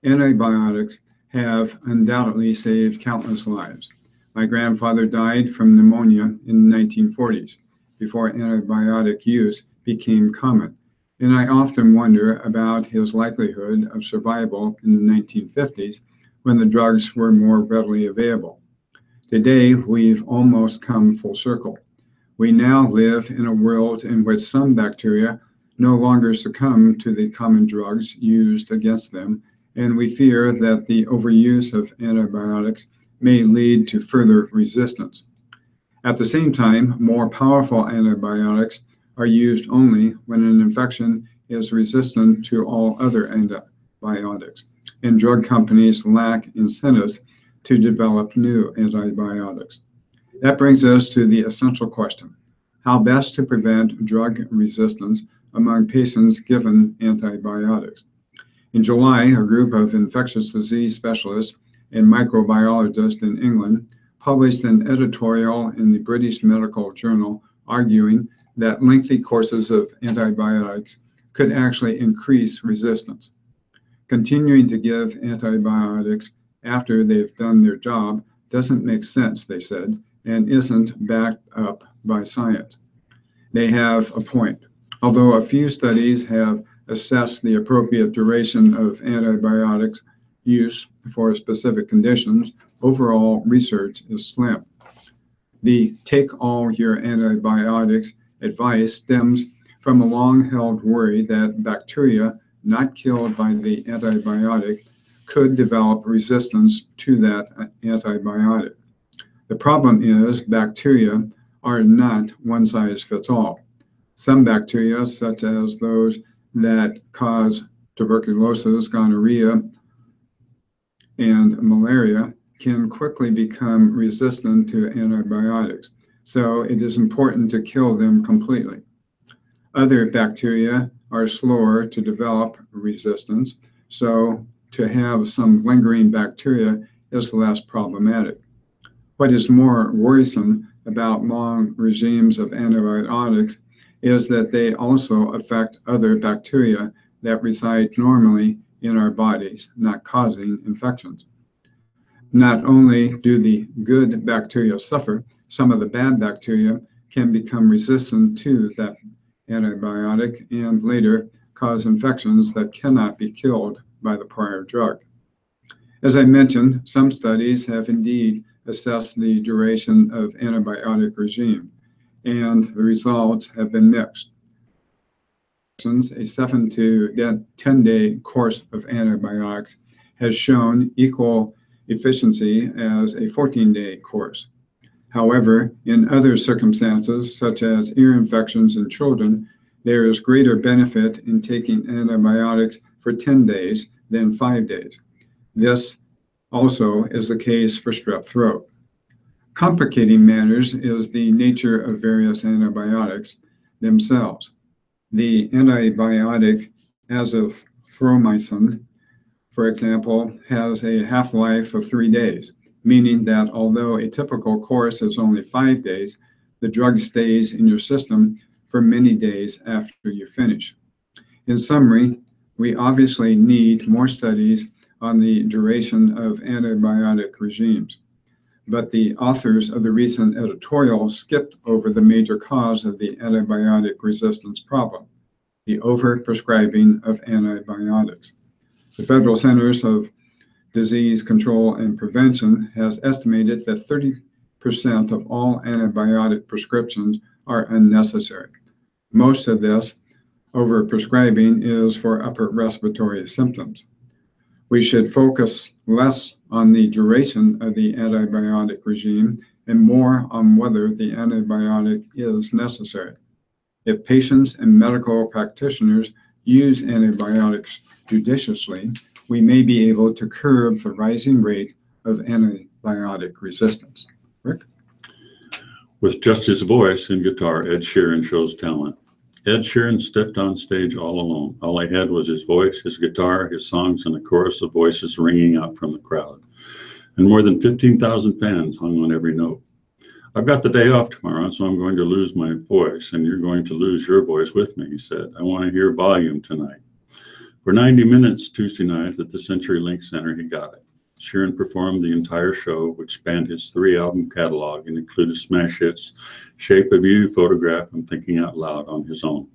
[SPEAKER 2] antibiotics have undoubtedly saved countless lives. My grandfather died from pneumonia in the 1940s, before antibiotic use became common, and I often wonder about his likelihood of survival in the 1950s when the drugs were more readily available. Today, we've almost come full circle. We now live in a world in which some bacteria no longer succumb to the common drugs used against them, and we fear that the overuse of antibiotics may lead to further resistance. At the same time, more powerful antibiotics are used only when an infection is resistant to all other antibiotics, and drug companies lack incentives to develop new antibiotics. That brings us to the essential question: how best to prevent drug resistance among patients given antibiotics. In July, a group of infectious disease specialists and microbiologists in England published an editorial in the British Medical Journal arguing that lengthy courses of antibiotics could actually increase resistance. Continuing to give antibiotics after they've done their job doesn't make sense, they said, and isn't backed up by science. They have a point. Although a few studies have assessed the appropriate duration of antibiotics use for specific conditions, overall research is slim. The take all your antibiotics advice stems from a long-held worry that bacteria not killed by the antibiotic could develop resistance to that antibiotic. The problem is bacteria are not one size fits all. Some bacteria, such as those that cause tuberculosis, gonorrhea, and malaria, can quickly become resistant to antibiotics, so it is important to kill them completely. Other bacteria are slower to develop resistance, so to have some lingering bacteria is less problematic. What is more worrisome about long regimes of antibiotics is that they also affect other bacteria that reside normally in our bodies, not causing infections. Not only do the good bacteria suffer, some of the bad bacteria can become resistant to that antibiotic and later cause infections that cannot be killed by the prior drug. As I mentioned, some studies have indeed assessed the duration of antibiotic regime, and the results have been mixed. A 7 to 10 day course of antibiotics has shown equal efficiency as a 14-day course. However, in other circumstances, such as ear infections in children, there is greater benefit in taking antibiotics for 10 days than 5 days. This also is the case for strep throat. Complicating matters is the nature of various antibiotics themselves. The antibiotic azithromycin, for example, has a half-life of 3 days, meaning that although a typical course is only 5 days, the drug stays in your system for many days after you finish. In summary, we obviously need more studies on the duration of antibiotic regimes, but the authors of the recent editorial skipped over the major cause of the antibiotic resistance problem, the overprescribing of antibiotics. The Federal Centers of Disease Control and Prevention has estimated that 30% of all antibiotic prescriptions are unnecessary. Most of this overprescribing is for upper respiratory symptoms. We should focus less on the duration of the antibiotic regime and more on whether the antibiotic is necessary. If patients and medical practitioners use antibiotics judiciously, we may be able to curb the rising rate of antibiotic resistance. Rick?
[SPEAKER 1] With just his voice and guitar, Ed Sheeran shows talent. Ed Sheeran stepped on stage all alone. All he had was his voice, his guitar, his songs, and a chorus of voices ringing out from the crowd. And more than 15,000 fans hung on every note. I've got the day off tomorrow, so I'm going to lose my voice, and you're going to lose your voice with me, he said. I want to hear volume tonight. For 90 minutes Tuesday night at the CenturyLink Center, he got it. Sheeran performed the entire show, which spanned his 3-album catalog and included smash hits, Shape of You, Photograph, and Thinking Out Loud on his own.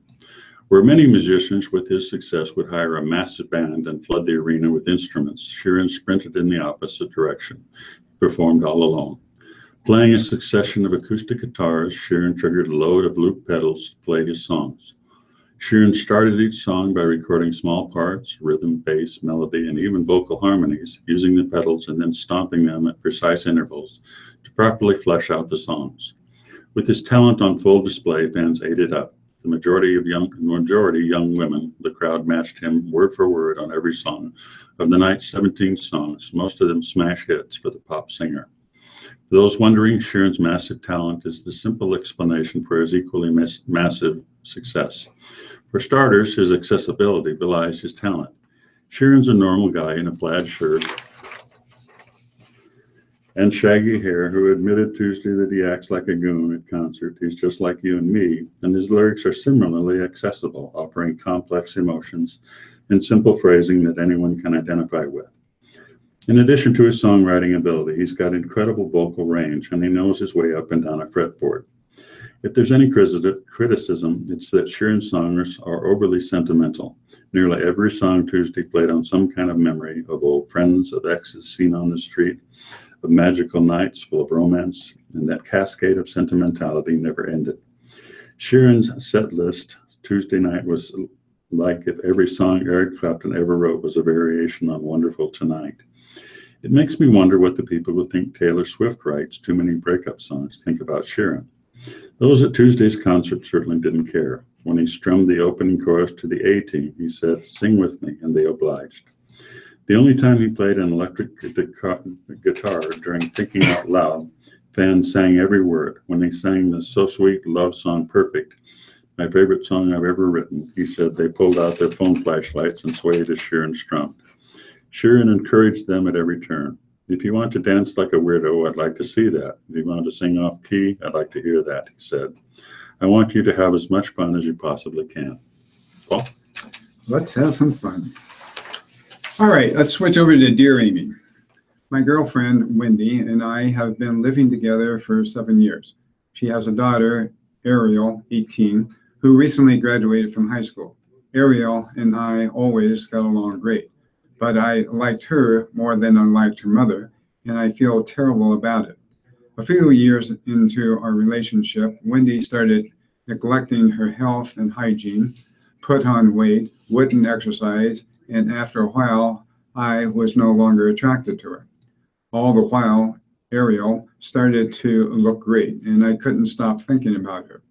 [SPEAKER 1] Where many musicians with his success would hire a massive band and flood the arena with instruments, Sheeran sprinted in the opposite direction. He performed all alone. Playing a succession of acoustic guitars, Sheeran triggered a load of loop pedals to play his songs. Sheeran started each song by recording small parts, rhythm, bass, melody, and even vocal harmonies, using the pedals and then stomping them at precise intervals to properly flesh out the songs. With his talent on full display, fans ate it up. The majority young women, the crowd matched him word for word on every song. Of the night's 17 songs, most of them smash hits for the pop singer. For those wondering, Sheeran's massive talent is the simple explanation for his equally massive success. For starters, his accessibility belies his talent. Sheeran's a normal guy in a plaid shirt and shaggy hair who admitted Tuesday that he acts like a goon at concert. He's just like you and me, and his lyrics are similarly accessible, offering complex emotions and simple phrasing that anyone can identify with. In addition to his songwriting ability, he's got incredible vocal range, and he knows his way up and down a fretboard. If there's any criticism, it's that Sheeran's songs are overly sentimental. Nearly every song Tuesday played on some kind of memory of old friends, of exes seen on the street, of magical nights full of romance, and that cascade of sentimentality never ended. Sheeran's set list Tuesday night was like if every song Eric Clapton ever wrote was a variation on Wonderful Tonight. It makes me wonder what the people who think Taylor Swift writes too many breakup songs think about Sheeran. Those at Tuesday's concert certainly didn't care. When he strummed the opening chorus to the A-Team, he said, "Sing with me," and they obliged. The only time he played an electric guitar during Thinking Out Loud, fans sang every word. When he sang the So Sweet love song Perfect, my favorite song I've ever written, he said they pulled out their phone flashlights and swayed as Sheeran strummed. Sheeran encouraged them at every turn. If you want to dance like a weirdo, I'd like to see that. If you want to sing off key, I'd like to hear that, he said. I want you to have as much fun as you possibly can. Paul?
[SPEAKER 2] Let's have some fun. All right, let's switch over to Dear Amy. My girlfriend, Wendy, and I have been living together for 7 years. She has a daughter, Ariel, 18, who recently graduated from high school. Ariel and I always got along great, but I liked her more than I liked her mother, and I feel terrible about it. A few years into our relationship, Wendy started neglecting her health and hygiene, put on weight, wouldn't exercise, and after a while, I was no longer attracted to her. All the while, Ariel, started to look great, and I couldn't stop thinking about her.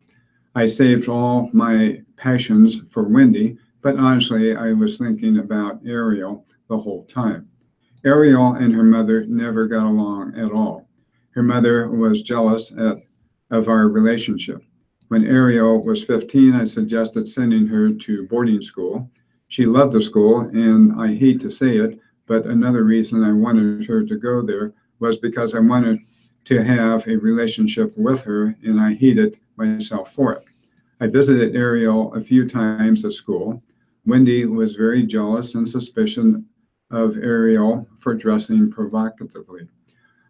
[SPEAKER 2] I saved all my passions for Wendy, but honestly, I was thinking about Ariel the whole time. Ariel and her mother never got along at all. Her mother was jealous of our relationship. When Ariel was 15, I suggested sending her to boarding school. She loved the school, and I hate to say it, but another reason I wanted her to go there was because I wanted to have a relationship with her, and I hated myself for it. I visited Ariel a few times at school. Wendy was very jealous and suspicious of Ariel for dressing provocatively.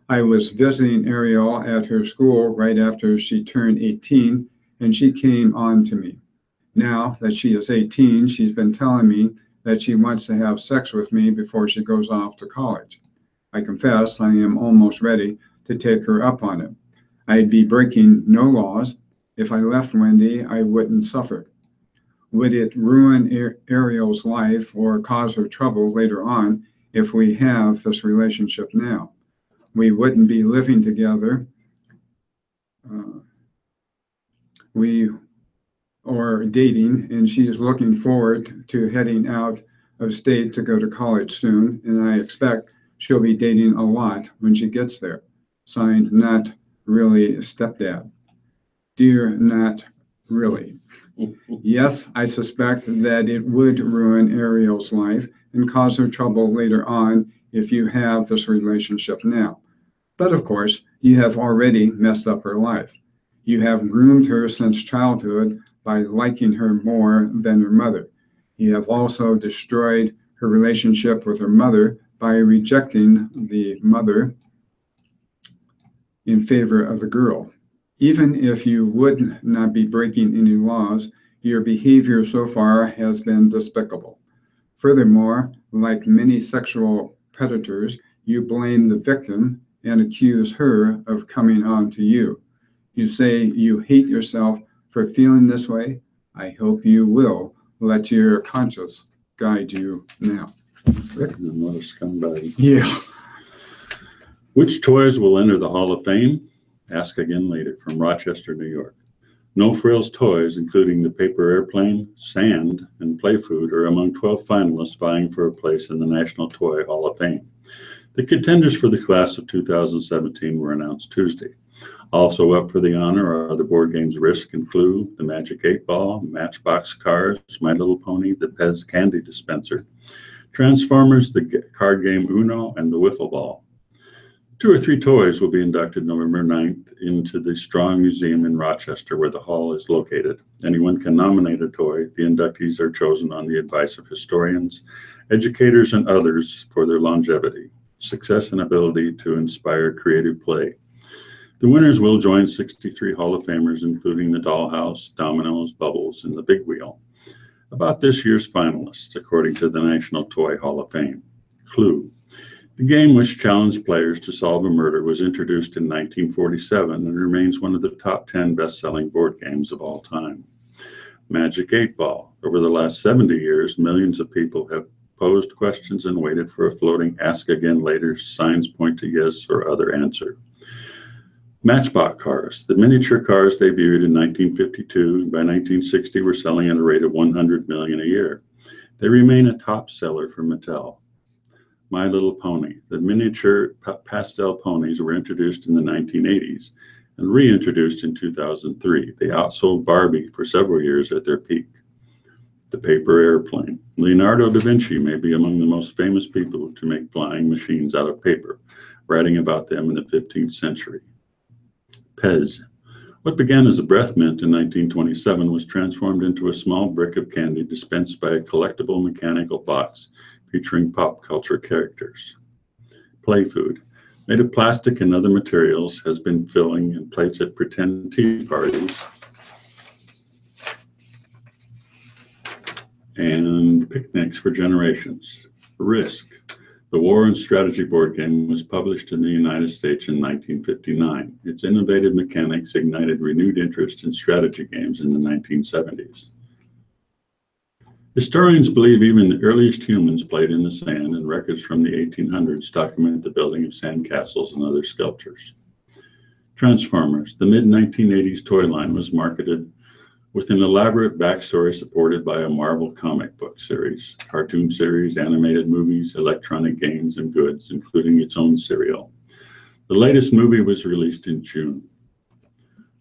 [SPEAKER 2] I was visiting Ariel at her school right after she turned 18, and she came on to me. Now that she is 18, she's been telling me that she wants to have sex with me before she goes off to college. I confess I am almost ready to take her up on it. I'd be breaking no laws. If I left Wendy, I wouldn't suffer. Would it ruin Ariel's life or cause her trouble later on if we have this relationship now? We wouldn't be living together. Or dating, and she is looking forward to heading out of state to go to college soon, and I expect she'll be dating a lot when she gets there. Signed, Not Really Stepdad. Dear Not Really. Yes, I suspect that it would ruin Ariel's life and cause her trouble later on if you have this relationship now. But of course, you have already messed up her life. You have groomed her since childhood by liking her more than her mother. You have also destroyed her relationship with her mother by rejecting the mother in favor of the girl. Even if you would not be breaking any laws, your behavior so far has been despicable. Furthermore, like many sexual predators, you blame the victim and accuse her of coming on to you. You say you hate yourself for feeling this way. I hope you will let your conscience guide you now. Rick?
[SPEAKER 1] What a scumbag.
[SPEAKER 2] Yeah.
[SPEAKER 1] Which toys will enter the Hall of Fame? Ask again later, from Rochester, New York. No Frills toys, including the paper airplane, sand, and play food, are among 12 finalists vying for a place in the National Toy Hall of Fame. The contenders for the class of 2017 were announced Tuesday. Also up for the honor are the board games Risk and Clue, the Magic 8-Ball, Matchbox Cars, My Little Pony, the Pez Candy Dispenser, Transformers, the card game Uno, and the Wiffle Ball. 2 or 3 toys will be inducted November 9th into the Strong Museum in Rochester, where the hall is located. Anyone can nominate a toy. The inductees are chosen on the advice of historians, educators, and others for their longevity, success, and ability to inspire creative play. The winners will join 63 Hall of Famers, including the Dollhouse, Dominoes, Bubbles, and the Big Wheel. About this year's finalists, according to the National Toy Hall of Fame. Clue. The game, which challenged players to solve a murder, was introduced in 1947 and remains one of the top 10 best-selling board games of all time. Magic 8-Ball. Over the last 70 years, millions of people have posed questions and waited for a floating ask again later, signs point to yes or other answer. Matchbox Cars. The miniature cars debuted in 1952 and by 1960 were selling at a rate of 100 million a year. They remain a top seller for Mattel. My Little Pony. The miniature pastel ponies were introduced in the 1980s and reintroduced in 2003. They outsold Barbie for several years at their peak. The paper airplane. Leonardo da Vinci may be among the most famous people to make flying machines out of paper, writing about them in the 15th century. Pez. What began as a breath mint in 1927 was transformed into a small brick of candy dispensed by a collectible mechanical box featuring pop culture characters. Play food. Made of plastic and other materials, has been filling in plates at pretend tea parties and picnics for generations. Risk. The War and Strategy board game was published in the United States in 1959. Its innovative mechanics ignited renewed interest in strategy games in the 1970s. Historians believe even the earliest humans played in the sand, and records from the 1800s document the building of sand castles and other sculptures. Transformers, the mid-1980s toy line, was marketed with an elaborate backstory supported by a Marvel comic book series, cartoon series, animated movies, electronic games, and goods, including its own cereal. The latest movie was released in June.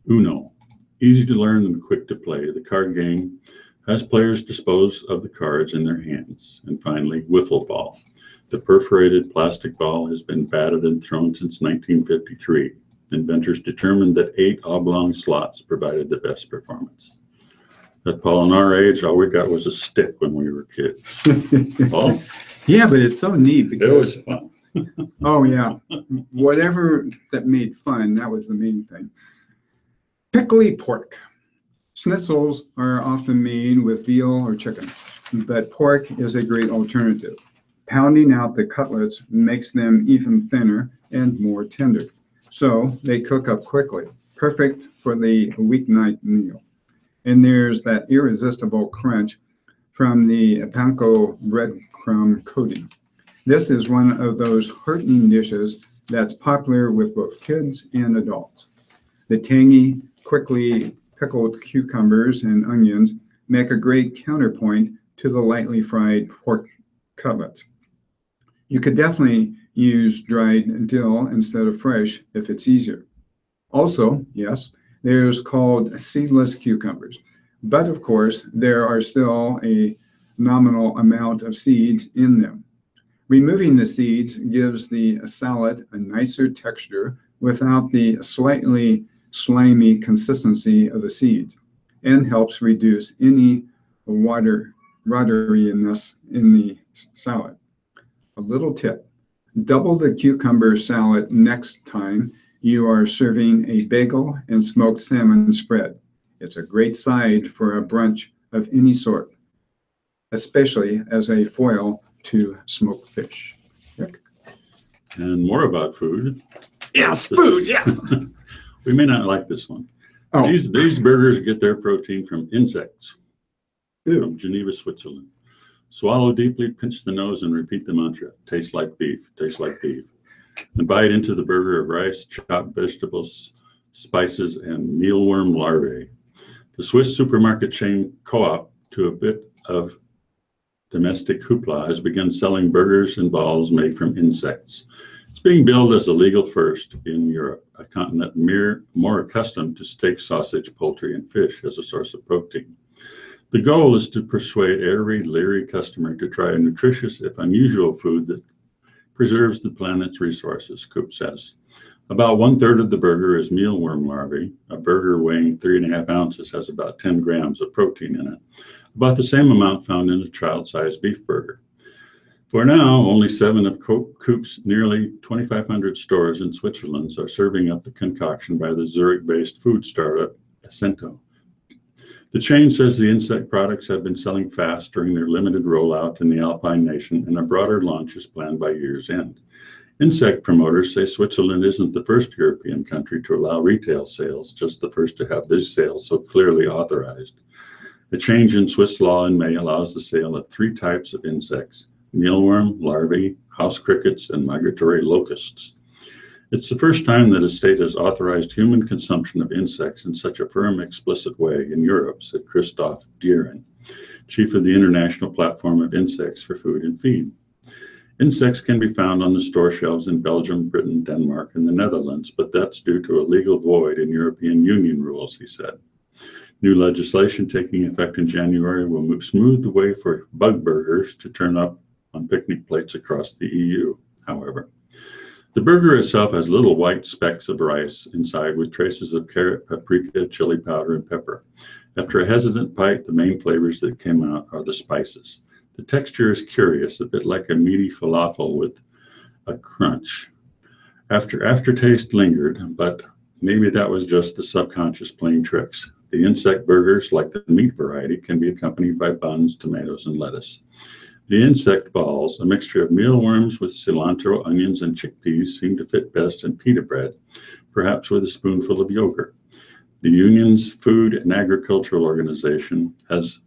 [SPEAKER 1] Uno, easy to learn and quick to play, the card game has players dispose of the cards in their hands. And finally, wiffle ball. The perforated plastic ball has been batted and thrown since 1953. Inventors determined that 8 oblong slots provided the best performance. At Paul, in our age, all we got was a stick when we were kids. Paul?
[SPEAKER 2] Yeah, but it's so neat because
[SPEAKER 1] It was fun.
[SPEAKER 2] oh yeah, whatever that made fun, that was the main thing. Pickly pork. Schnitzels are often made with veal or chicken, but pork is a great alternative. Pounding out the cutlets makes them even thinner and more tender, so they cook up quickly, perfect for the weeknight meal. And there's that irresistible crunch from the panko breadcrumb coating. This is one of those heartening dishes that's popular with both kids and adults. The tangy, quickly pickled cucumbers and onions make a great counterpoint to the lightly fried pork cutlets. You could definitely use dried dill instead of fresh if it's easier. Also, yes, there's called seedless cucumbers, but of course, there are still a nominal amount of seeds in them. Removing the seeds gives the salad a nicer texture without the slightly slimy consistency of the seeds, and helps reduce any wateryness in the salad. A little tip: double the cucumber salad next time you are serving a bagel and smoked salmon spread. It's a great side for a brunch of any sort, especially as a foil to smoked fish. Rick?
[SPEAKER 1] And more about food.
[SPEAKER 2] Yes, food, yeah.
[SPEAKER 1] We may not like this one.
[SPEAKER 2] Oh.
[SPEAKER 1] These burgers get their protein from insects.
[SPEAKER 2] Ew.
[SPEAKER 1] From Geneva, Switzerland. Swallow deeply, pinch the nose, and repeat the mantra. Tastes like beef, tastes like beef. And bite into the burger of rice, chopped vegetables, spices, and mealworm larvae. The Swiss supermarket chain Co-op, to a bit of domestic hoopla, has begun selling burgers and balls made from insects. It's being billed as a legal first in Europe, a continent more accustomed to steak, sausage, poultry, and fish as a source of protein. The goal is to persuade every leery customer to try a nutritious, if unusual, food that preserves the planet's resources, Coop says. About 1/3 of the burger is mealworm larvae. A burger weighing 3.5 ounces has about 10 grams of protein in it, about the same amount found in a child-sized beef burger. For now, only 7 of Coop's nearly 2,500 stores in Switzerland are serving up the concoction by the Zurich-based food startup, Essento. The chain says the insect products have been selling fast during their limited rollout in the Alpine nation, and a broader launch is planned by year's end. Insect promoters say Switzerland isn't the first European country to allow retail sales, just the first to have these sales so clearly authorized. A change in Swiss law in May allows the sale of 3 types of insects: mealworm, larvae, house crickets, and migratory locusts. It's the first time that a state has authorized human consumption of insects in such a firm, explicit way in Europe, said Christoph Dieren, chief of the International Platform of Insects for Food and Feed. Insects can be found on the store shelves in Belgium, Britain, Denmark, and the Netherlands, but that's due to a legal void in European Union rules, he said. New legislation taking effect in January will smooth the way for bug burgers to turn up on picnic plates across the EU, however. The burger itself has little white specks of rice inside with traces of carrot, paprika, chili powder, and pepper. After a hesitant bite, the main flavors that came out are the spices. The texture is curious, a bit like a meaty falafel with a crunch. Aftertaste lingered, but maybe that was just the subconscious playing tricks. The insect burgers, like the meat variety, can be accompanied by buns, tomatoes, and lettuce. The insect balls, a mixture of mealworms with cilantro, onions, and chickpeas, seem to fit best in pita bread, perhaps with a spoonful of yogurt. The Union's Food and Agricultural Organization has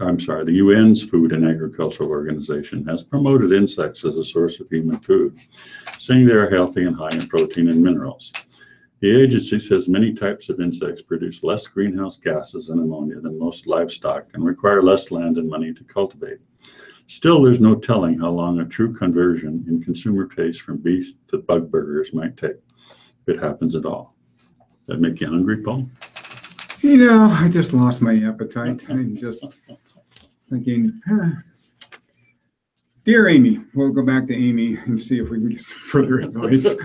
[SPEAKER 1] the UN's Food and Agricultural Organization has promoted insects as a source of human food, saying they are healthy and high in protein and minerals. The agency says many types of insects produce less greenhouse gases and ammonia than most livestock and require less land and money to cultivate. Still, there's no telling how long a true conversion in consumer taste from beef to bug burgers might take, if it happens at all. That make you hungry, Paul?
[SPEAKER 2] I just lost my appetite. I'm just thinking, Dear Amy, we'll go back to Amy and see if we can get some further advice.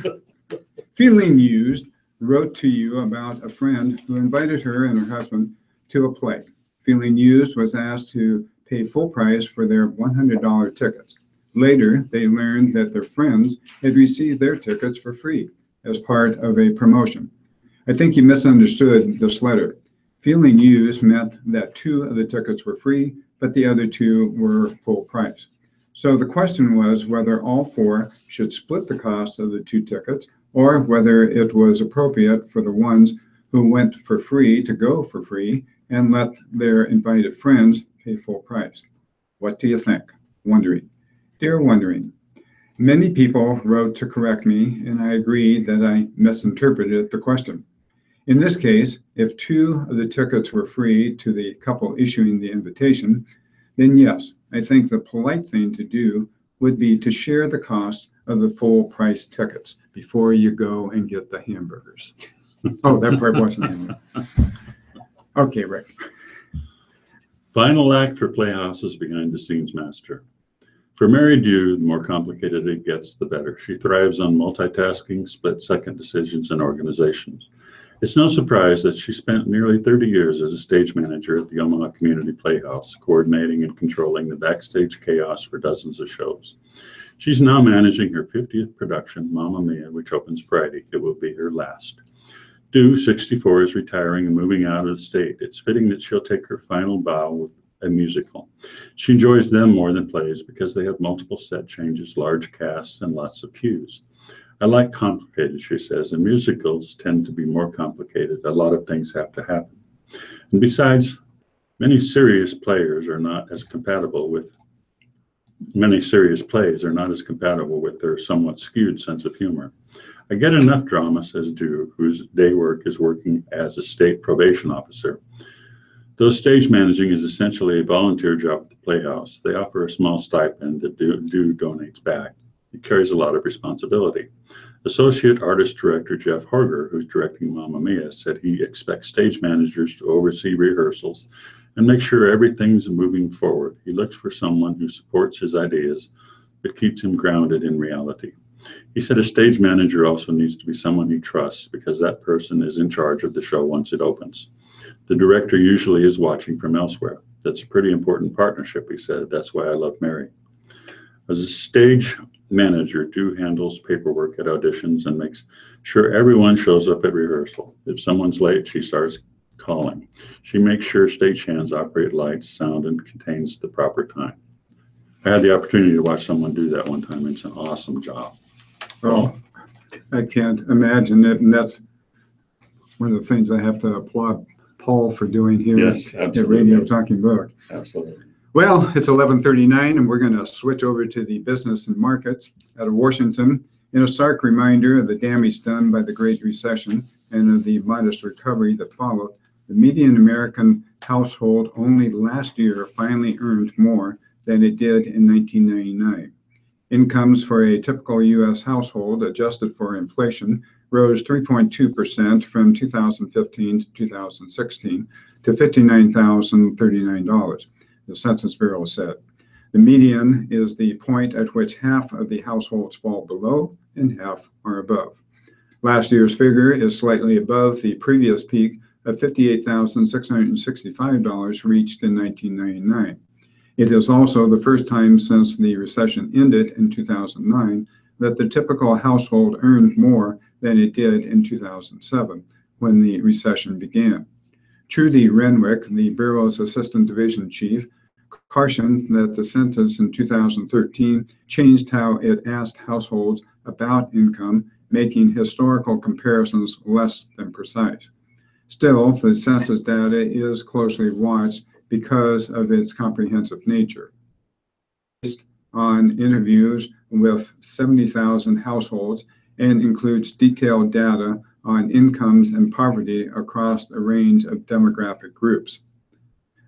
[SPEAKER 2] Feeling used wrote to you about a friend who invited her and her husband to a play. Feeling used was asked to pay full price for their $100 tickets. Later, they learned that their friends had received their tickets for free as part of a promotion. I think you misunderstood this letter. Feeling used meant that 2 of the tickets were free, but the other 2 were full price. So the question was whether all 4 should split the cost of the 2 tickets, or whether it was appropriate for the ones who went for free to go for free and let their invited friends pay full price. What do you think? Wondering. Dear Wondering, many people wrote to correct me, and I agree that I misinterpreted the question. In this case, if 2 of the tickets were free to the couple issuing the invitation, then yes, I think the polite thing to do would be to share the cost of the full price tickets before you go and get the hamburgers. Oh, that part wasn't in there. Okay, Rick.
[SPEAKER 1] Final act for Playhouse's behind the scenes master. For Mary Dew, the more complicated it gets, the better. She thrives on multitasking, split-second decisions, and organizations. It's no surprise that she spent nearly 30 years as a stage manager at the Omaha Community Playhouse, coordinating and controlling the backstage chaos for dozens of shows. She's now managing her 50th production, Mamma Mia, which opens Friday. It will be her last. Dew, 64, is retiring and moving out of the state. It's fitting that she'll take her final bow with a musical. She enjoys them more than plays because they have multiple set changes, large casts, and lots of cues. I like complicated, she says, and musicals tend to be more complicated. A lot of things have to happen. And besides, many serious plays are not as compatible with their somewhat skewed sense of humor. I get enough drama, says Dew, whose day work is working as a state probation officer. Though stage managing is essentially a volunteer job at the Playhouse, they offer a small stipend that Dew donates back. It carries a lot of responsibility. Associate Artist Director Jeff Horger, who's directing Mamma Mia, said he expects stage managers to oversee rehearsals and make sure everything's moving forward. He looks for someone who supports his ideas but keeps him grounded in reality. He said a stage manager also needs to be someone he trusts because that person is in charge of the show once it opens. The director usually is watching from elsewhere. That's a pretty important partnership, he said. That's why I love Mary. As a stage manager, Dew handles paperwork at auditions and makes sure everyone shows up at rehearsal. If someone's late, she starts calling. She makes sure stagehands operate lights, sound, and contains the proper time. I had the opportunity to watch someone do that one time. It's an awesome job.
[SPEAKER 2] Oh, I can't imagine it, and that's one of the things I have to applaud Paul for doing here at Radio Talking Book.
[SPEAKER 1] Absolutely.
[SPEAKER 2] Well, it's 11:39, and we're going to switch over to the business and markets out of Washington. In a stark reminder of the damage done by the Great Recession and of the modest recovery that followed, the median American household only last year finally earned more than it did in 1999. Incomes for a typical U.S. household, adjusted for inflation, rose 3.2% from 2015 to 2016 to $59,039. The Census Bureau said. The median is the point at which half of the households fall below and half are above. Last year's figure is slightly above the previous peak of $58,665 reached in 1999. It is also the first time since the recession ended in 2009 that the typical household earned more than it did in 2007, when the recession began. Trudy Renwick, the Bureau's Assistant Division Chief, cautioned that the census in 2013 changed how it asked households about income, making historical comparisons less than precise. Still, the census data is closely watched because of its comprehensive nature. Based on interviews with 70,000 households and includes detailed data on incomes and poverty across a range of demographic groups.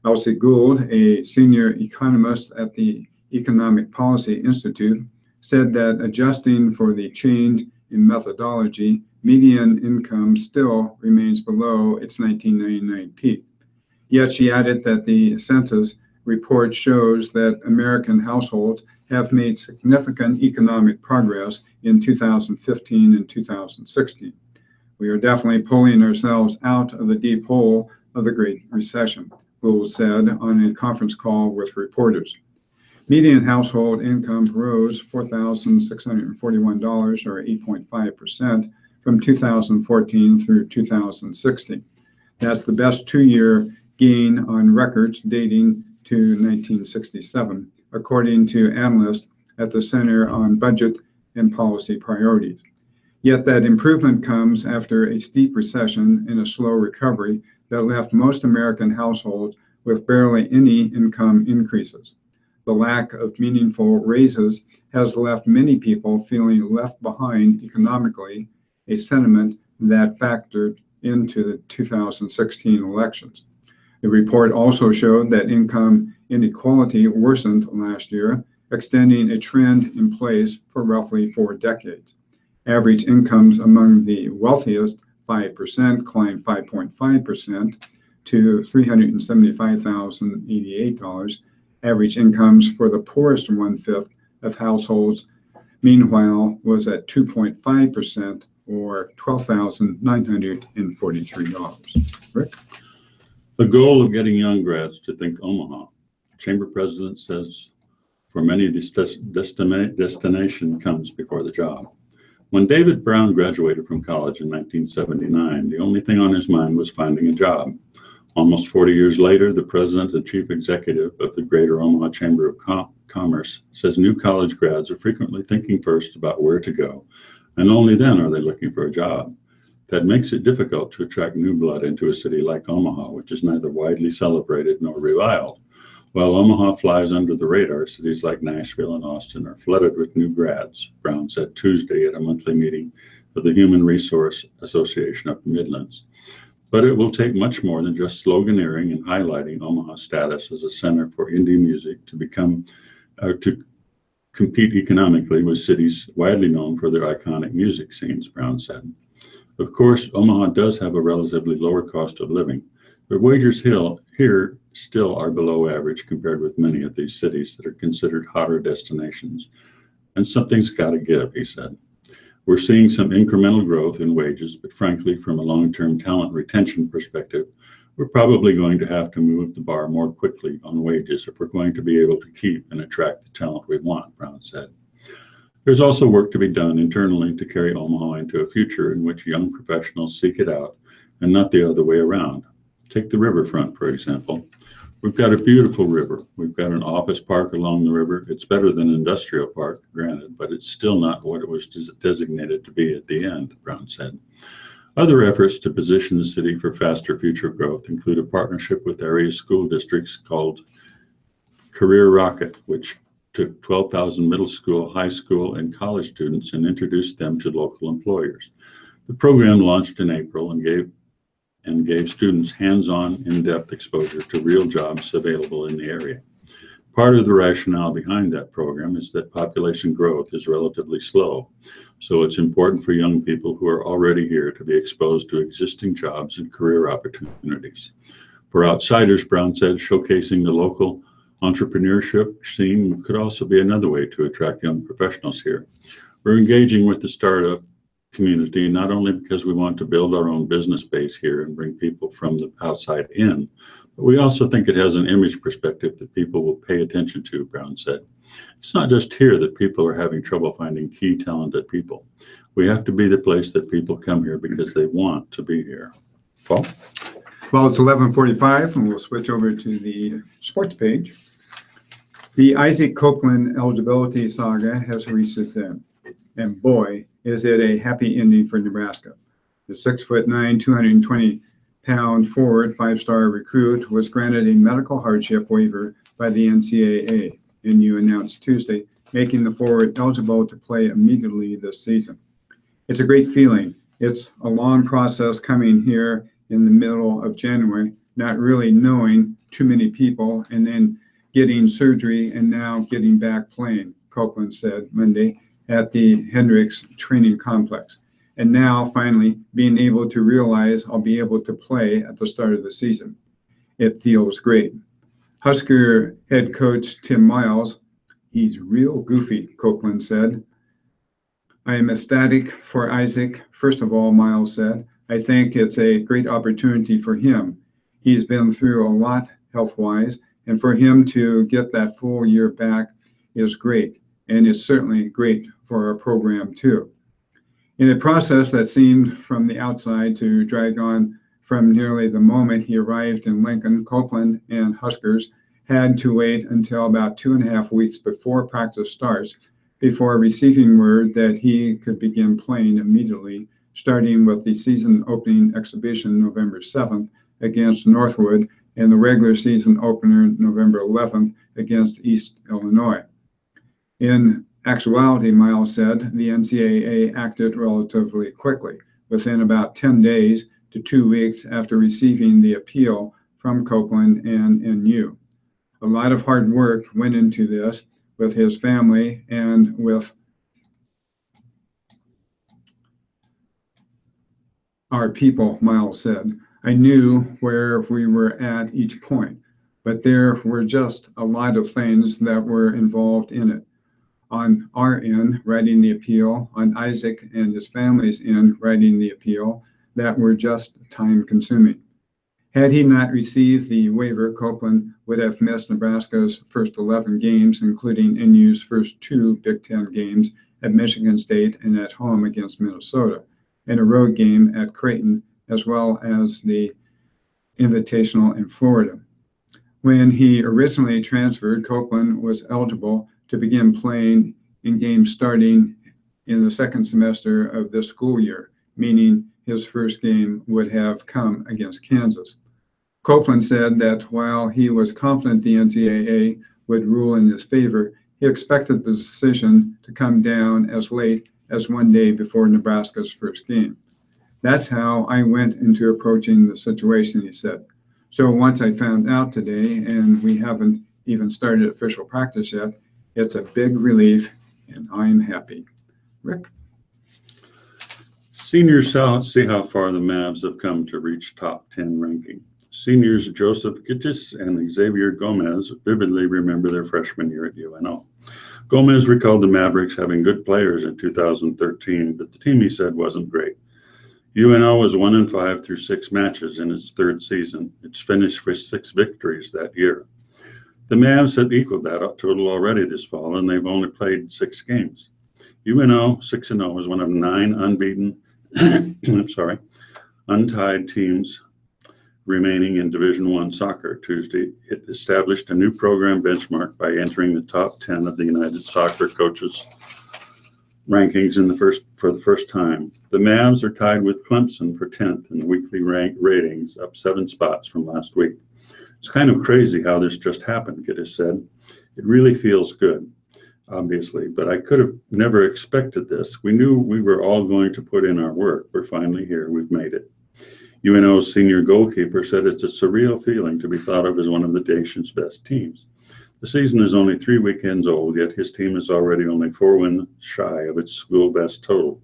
[SPEAKER 2] Elsie Gould, a senior economist at the Economic Policy Institute, said that adjusting for the change in methodology, median income still remains below its 1999 peak. Yet she added that the census report shows that American households have made significant economic progress in 2015 and 2016. We are definitely pulling ourselves out of the deep hole of the Great Recession, Gould said on a conference call with reporters. Median household income rose $4,641, or 8.5%, from 2014 through 2016. That's the best two-year gain on records dating to 1967, according to analysts at the Center on Budget and Policy Priorities. Yet that improvement comes after a steep recession and a slow recovery that left most American households with barely any income increases. The lack of meaningful raises has left many people feeling left behind economically, a sentiment that factored into the 2016 elections. The report also showed that income inequality worsened last year, extending a trend in place for roughly 4 decades. Average incomes among the wealthiest 5% climbed 5.5% to $375,088. Average incomes for the poorest 1/5 of households, meanwhile, was at 2.5%, or $12,943. Rick?
[SPEAKER 1] The goal of getting young grads to think Omaha. Chamber president says for many, this destination comes before the job. When David Brown graduated from college in 1979, the only thing on his mind was finding a job. Almost 40 years later, the president and chief executive of the Greater Omaha Chamber of Commerce says new college grads are frequently thinking first about where to go, and only then are they looking for a job. That makes it difficult to attract new blood into a city like Omaha, which is neither widely celebrated nor reviled. While Omaha flies under the radar, cities like Nashville and Austin are flooded with new grads, Brown said Tuesday at a monthly meeting of the Human Resource Association of the Midlands. But it will take much more than just sloganeering and highlighting Omaha's status as a center for indie music to compete economically with cities widely known for their iconic music scenes, Brown said. Of course, Omaha does have a relatively lower cost of living, but wages here still are below average compared with many of these cities that are considered hotter destinations. And something's got to give, he said. We're seeing some incremental growth in wages, but frankly, from a long-term talent retention perspective, we're probably going to have to move the bar more quickly on wages if we're going to be able to keep and attract the talent we want, Brown said. There's also work to be done internally to carry Omaha into a future in which young professionals seek it out and not the other way around. Take the riverfront, for example. We've got a beautiful river. We've got an office park along the river. It's better than an industrial park, granted, but it's still not what it was designated to be at the end, Brown said. Other efforts to position the city for faster future growth include a partnership with area school districts called Career Rocket, which took 12,000 middle school, high school, and college students and introduced them to local employers. The program launched in April and gave students hands-on, in-depth exposure to real jobs available in the area. Part of the rationale behind that program is that population growth is relatively slow, so it's important for young people who are already here to be exposed to existing jobs and career opportunities. For outsiders, Brown said, showcasing the local entrepreneurship scene could also be another way to attract young professionals here. We're engaging with the startup community, not only because we want to build our own business base here and bring people from the outside in, but we also think it has an image perspective that people will pay attention to, Brown said. It's not just here that people are having trouble finding key talented people. We have to be the place that people come here because they want to be here. Paul?
[SPEAKER 2] Well, it's 11:45, and we'll switch over to the sports page. The Isaac Copeland eligibility saga has reached its end, and boy, is it a happy ending for Nebraska. The 6'9", 220 pound forward, five-star recruit, was granted a medical hardship waiver by the NCAA, NU announced Tuesday, making the forward eligible to play immediately this season. It's a great feeling. It's a long process coming here in the middle of January, not really knowing too many people, and then getting surgery and now getting back playing, Copeland said Monday at the Hendricks Training Complex. And now, finally, being able to realize I'll be able to play at the start of the season. It feels great. Husker head coach Tim Miles, he's real goofy, Copeland said. I am ecstatic for Isaac. First of all, Miles said, I think it's a great opportunity for him. He's been through a lot health-wise, and for him to get that full year back is great. And it's certainly great for our program, too. In a process that seemed from the outside to drag on from nearly the moment he arrived in Lincoln, Copeland and Huskers had to wait until about 2.5 weeks before practice starts before receiving word that he could begin playing immediately, starting with the season opening exhibition November 7th against Northwood and the regular season opener November 11th against East Illinois. In actuality, Miles said, the NCAA acted relatively quickly, within about 10 days to 2 weeks after receiving the appeal from Copeland and NU. A lot of hard work went into this with his family and with our people, Miles said. I knew where we were at each point, but there were just a lot of things that were involved in it. On our end, writing the appeal, on Isaac and his family's end, writing the appeal, that were just time-consuming. Had he not received the waiver, Copeland would have missed Nebraska's first 11 games, including NU's first 2 Big Ten games at Michigan State and at home against Minnesota, and a road game at Creighton, as well as the Invitational in Florida. When he originally transferred, Copeland was eligible to begin playing in games starting in the second semester of this school year, meaning his first game would have come against Kansas. Copeland said that while he was confident the NCAA would rule in his favor, he expected the decision to come down as late as one day before Nebraska's first game. That's how I went into approaching the situation, he said. So once I found out today, and we haven't even started official practice yet, it's a big relief, and I'm happy. Rick?
[SPEAKER 1] Seniors see how far the Mavs have come to reach top 10 ranking. Seniors Joseph Gittis and Xavier Gomez vividly remember their freshman year at UNO. Gomez recalled the Mavericks having good players in 2013, but the team, he said, wasn't great. UNO was 1-5 through 6 matches in its third season. It's finished with 6 victories that year. The Mavs have equaled that total already this fall, and they've only played 6 games. UNO 6-0 is one of 9 unbeaten, untied teams remaining in Division I soccer. Tuesday, it established a new program benchmark by entering the top 10 of the United Soccer Coaches rankings for the first time. The Mavs are tied with Clemson for 10th in the weekly ratings, up 7 spots from last week. It's kind of crazy how this just happened, Gittis said. It really feels good, obviously, but I could have never expected this. We knew we were all going to put in our work. We're finally here. We've made it. UNO's senior goalkeeper said it's a surreal feeling to be thought of as one of the nation's best teams. The season is only 3 weekends old, yet his team is already only 4 wins shy of its school best total.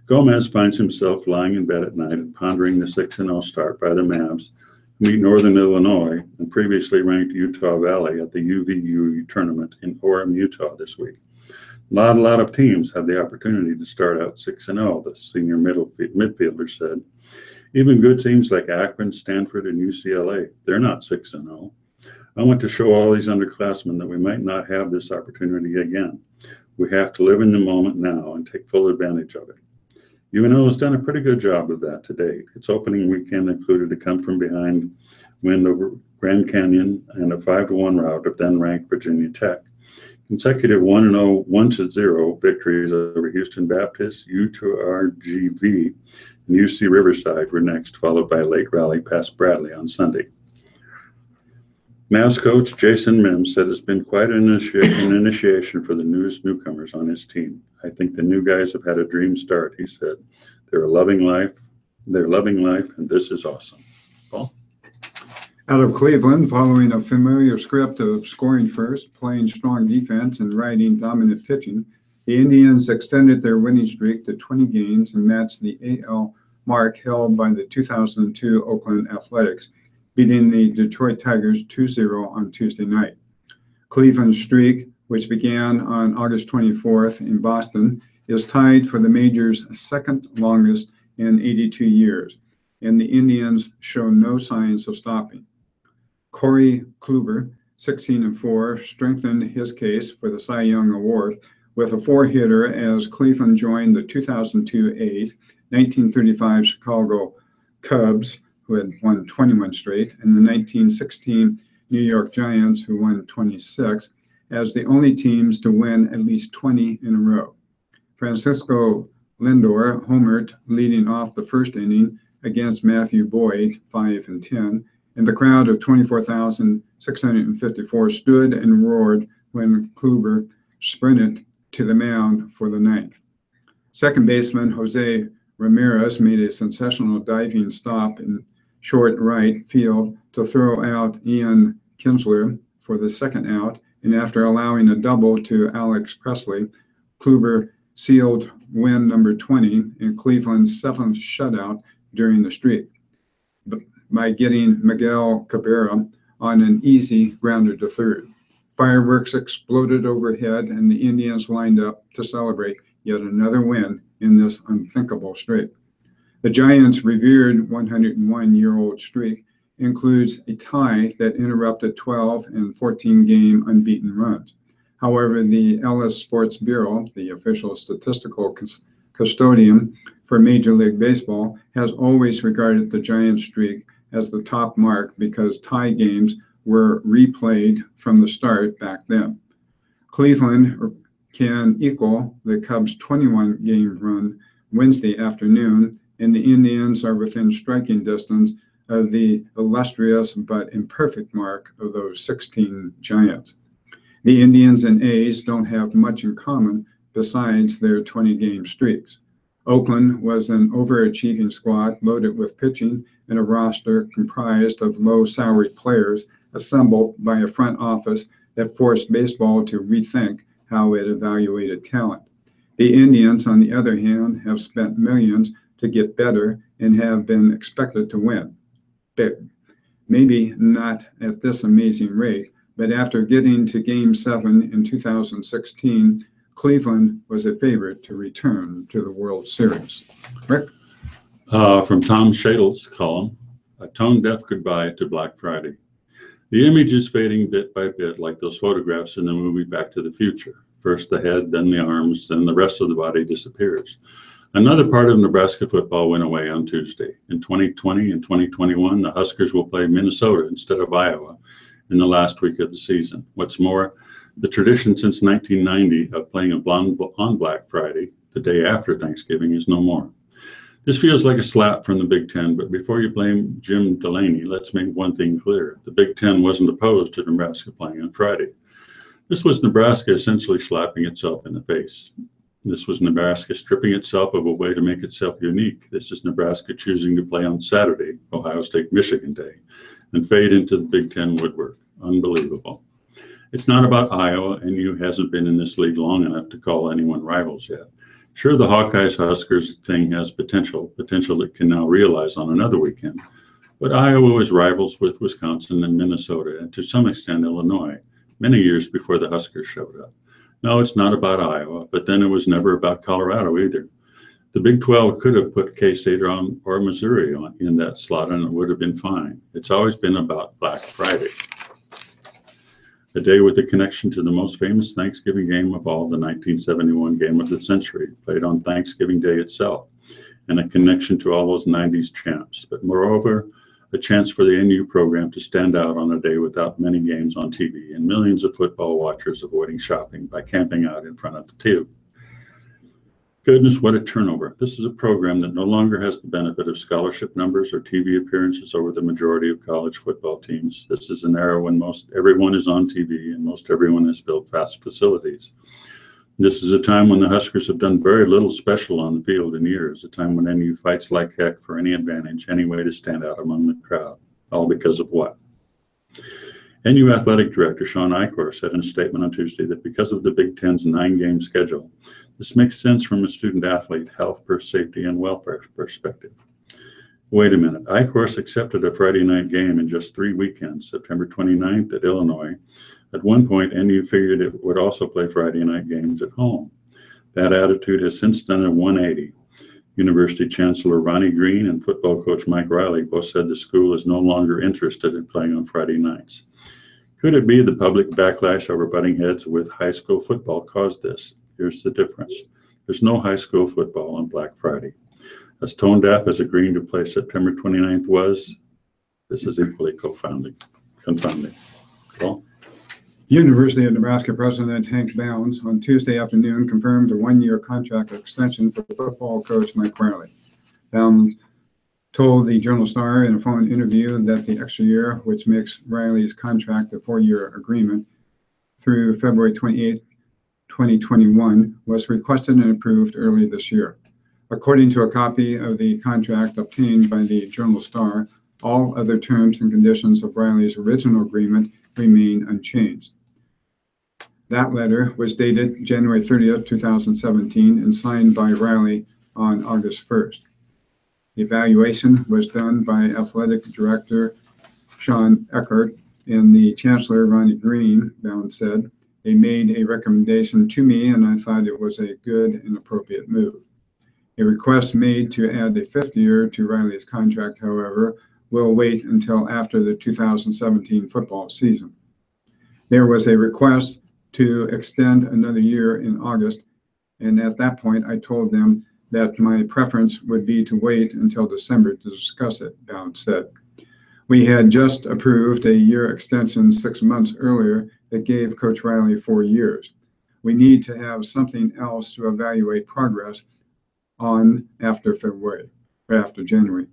[SPEAKER 1] Gomez finds himself lying in bed at night and pondering the 6-0 start by the Mavs, who meet Northern Illinois and previously ranked Utah Valley at the UVU tournament in Orem, Utah this week. A lot of teams have the opportunity to start out 6-0, the senior midfielder said. Even good teams like Akron, Stanford, and UCLA, they're not 6-0. I want to show all these underclassmen that we might not have this opportunity again. We have to live in the moment now and take full advantage of it. UNO has done a pretty good job of that to date. Its opening weekend included a come-from-behind win over Grand Canyon and a 5-1 rout of then-ranked Virginia Tech. Consecutive 1-0, 1-0 victories over Houston Baptist, U2RGV, and UC Riverside were next, followed by a late rally past Bradley on Sunday. Mavs coach Jason Mims said it's been quite an initiation for the newest newcomers on his team. I think the new guys have had a dream start, he said. They're loving life, and this is awesome. Paul?
[SPEAKER 2] Out of Cleveland, following a familiar script of scoring first, playing strong defense, and riding dominant pitching, the Indians extended their winning streak to 20 games and matched the AL mark held by the 2002 Oakland Athletics, beating the Detroit Tigers 2-0 on Tuesday night. Cleveland's streak, which began on August 24th in Boston, is tied for the major's second longest in 82 years, and the Indians show no signs of stopping. Corey Kluber, 16-4, strengthened his case for the Cy Young Award with a four-hitter as Cleveland joined the 2002 A's, 1935 Chicago Cubs, who had won 21 straight, and the 1916 New York Giants, who won 26, as the only teams to win at least 20 in a row. Francisco Lindor homered leading off the first inning against Matthew Boyd, 5-10, and the crowd of 24,654 stood and roared when Kluber sprinted to the mound for the ninth. Second baseman Jose Ramirez made a sensational diving stop in short right field to throw out Ian Kinsler for the second out, and after allowing a double to Alex Presley, Kluber sealed win number 20 in Cleveland's seventh shutout during the streak by getting Miguel Cabrera on an easy grounder to third. Fireworks exploded overhead, and the Indians lined up to celebrate yet another win in this unthinkable streak. The Giants' revered 101-year-old streak includes a tie that interrupted 12 and 14-game unbeaten runs. However, the Ellis Sports Bureau, the official statistical custodian for Major League Baseball, has always regarded the Giants' streak as the top mark because tie games were replayed from the start back then. Cleveland can equal the Cubs' 21-game run Wednesday afternoon, and the Indians are within striking distance of the illustrious but imperfect mark of those 16 Giants. The Indians and A's don't have much in common besides their 20-game streaks. Oakland was an overachieving squad loaded with pitching and a roster comprised of low-salary players assembled by a front office that forced baseball to rethink how it evaluated talent. The Indians, on the other hand, have spent millions to get better and have been expected to win. Maybe not at this amazing rate, but after getting to Game 7 in 2016, Cleveland was a favorite to return to the World Series. Rick?
[SPEAKER 1] From Tom Shadle's column, a tone-deaf goodbye to Black Friday. The image is fading bit by bit like those photographs in the movie Back to the Future. First the head, then the arms, then the rest of the body disappears. Another part of Nebraska football went away on Tuesday. In 2020 and 2021, the Huskers will play Minnesota instead of Iowa in the last week of the season. What's more, the tradition since 1990 of playing on Black Friday, the day after Thanksgiving, is no more. This feels like a slap from the Big Ten, but before you blame Jim Delaney, let's make one thing clear. The Big Ten wasn't opposed to Nebraska playing on Friday. This was Nebraska essentially slapping itself in the face. This was Nebraska stripping itself of a way to make itself unique. This is Nebraska choosing to play on Saturday, Ohio State-Michigan Day, and fade into the Big Ten woodwork. Unbelievable. It's not about Iowa, and NU hasn't been in this league long enough to call anyone rivals yet. Sure, the Hawkeyes-Huskers thing has potential that can now realize on another weekend, but Iowa was rivals with Wisconsin and Minnesota, and to some extent Illinois, many years before the Huskers showed up. No, it's not about Iowa, but then it was never about Colorado either. The Big 12 could have put K-State or Missouri in that slot, and it would have been fine. It's always been about Black Friday, a day with a connection to the most famous Thanksgiving game of all, the 1971 game of the century, played on Thanksgiving Day itself, and a connection to all those 90s champs. But moreover, a chance for the NU program to stand out on a day without many games on TV and millions of football watchers avoiding shopping by camping out in front of the tube. Goodness, what a turnover. This is a program that no longer has the benefit of scholarship numbers or TV appearances over the majority of college football teams. This is an era when most everyone is on TV and most everyone has built fast facilities. This is a time when the Huskers have done very little special on the field in years, a time when NU fights like heck for any advantage, any way to stand out among the crowd. All because of what? NU Athletic Director Sean Eichhorst said in a statement on Tuesday that because of the Big Ten's 9-game schedule, this makes sense from a student-athlete, health, safety, and welfare perspective. Wait a minute. Eichhorst accepted a Friday night game in just 3 weekends, September 29th at Illinois. At one point, NU figured it would also play Friday night games at home. That attitude has since done a 180. University Chancellor Ronnie Green and football coach Mike Riley both said the school is no longer interested in playing on Friday nights. Could it be the public backlash over butting heads with high school football caused this? Here's the difference. There's no high school football on Black Friday. As tone deaf as agreeing to play September 29th was, this is equally confounding. Cool.
[SPEAKER 2] University of Nebraska President Hank Bounds on Tuesday afternoon confirmed a 1-year contract extension for football coach Mike Riley. Bounds told the Journal-Star in a phone interview that the extra year, which makes Riley's contract a 4-year agreement through February 28, 2021, was requested and approved early this year. According to a copy of the contract obtained by the Journal-Star, all other terms and conditions of Riley's original agreement remain unchanged. That letter was dated January 30th, 2017, and signed by Riley on August 1st. The evaluation was done by Athletic Director Sean Eckert and the Chancellor Ronnie Green, Bounds said. They made a recommendation to me, and I thought it was a good and appropriate move. A request made to add a 5th year to Riley's contract, however, will wait until after the 2017 football season. There was a request to extend another year in August, and at that point I told them that my preference would be to wait until December to discuss it, Bounds said. We had just approved a year extension 6 months earlier that gave Coach Riley 4 years. We need to have something else to evaluate progress on after February or after January.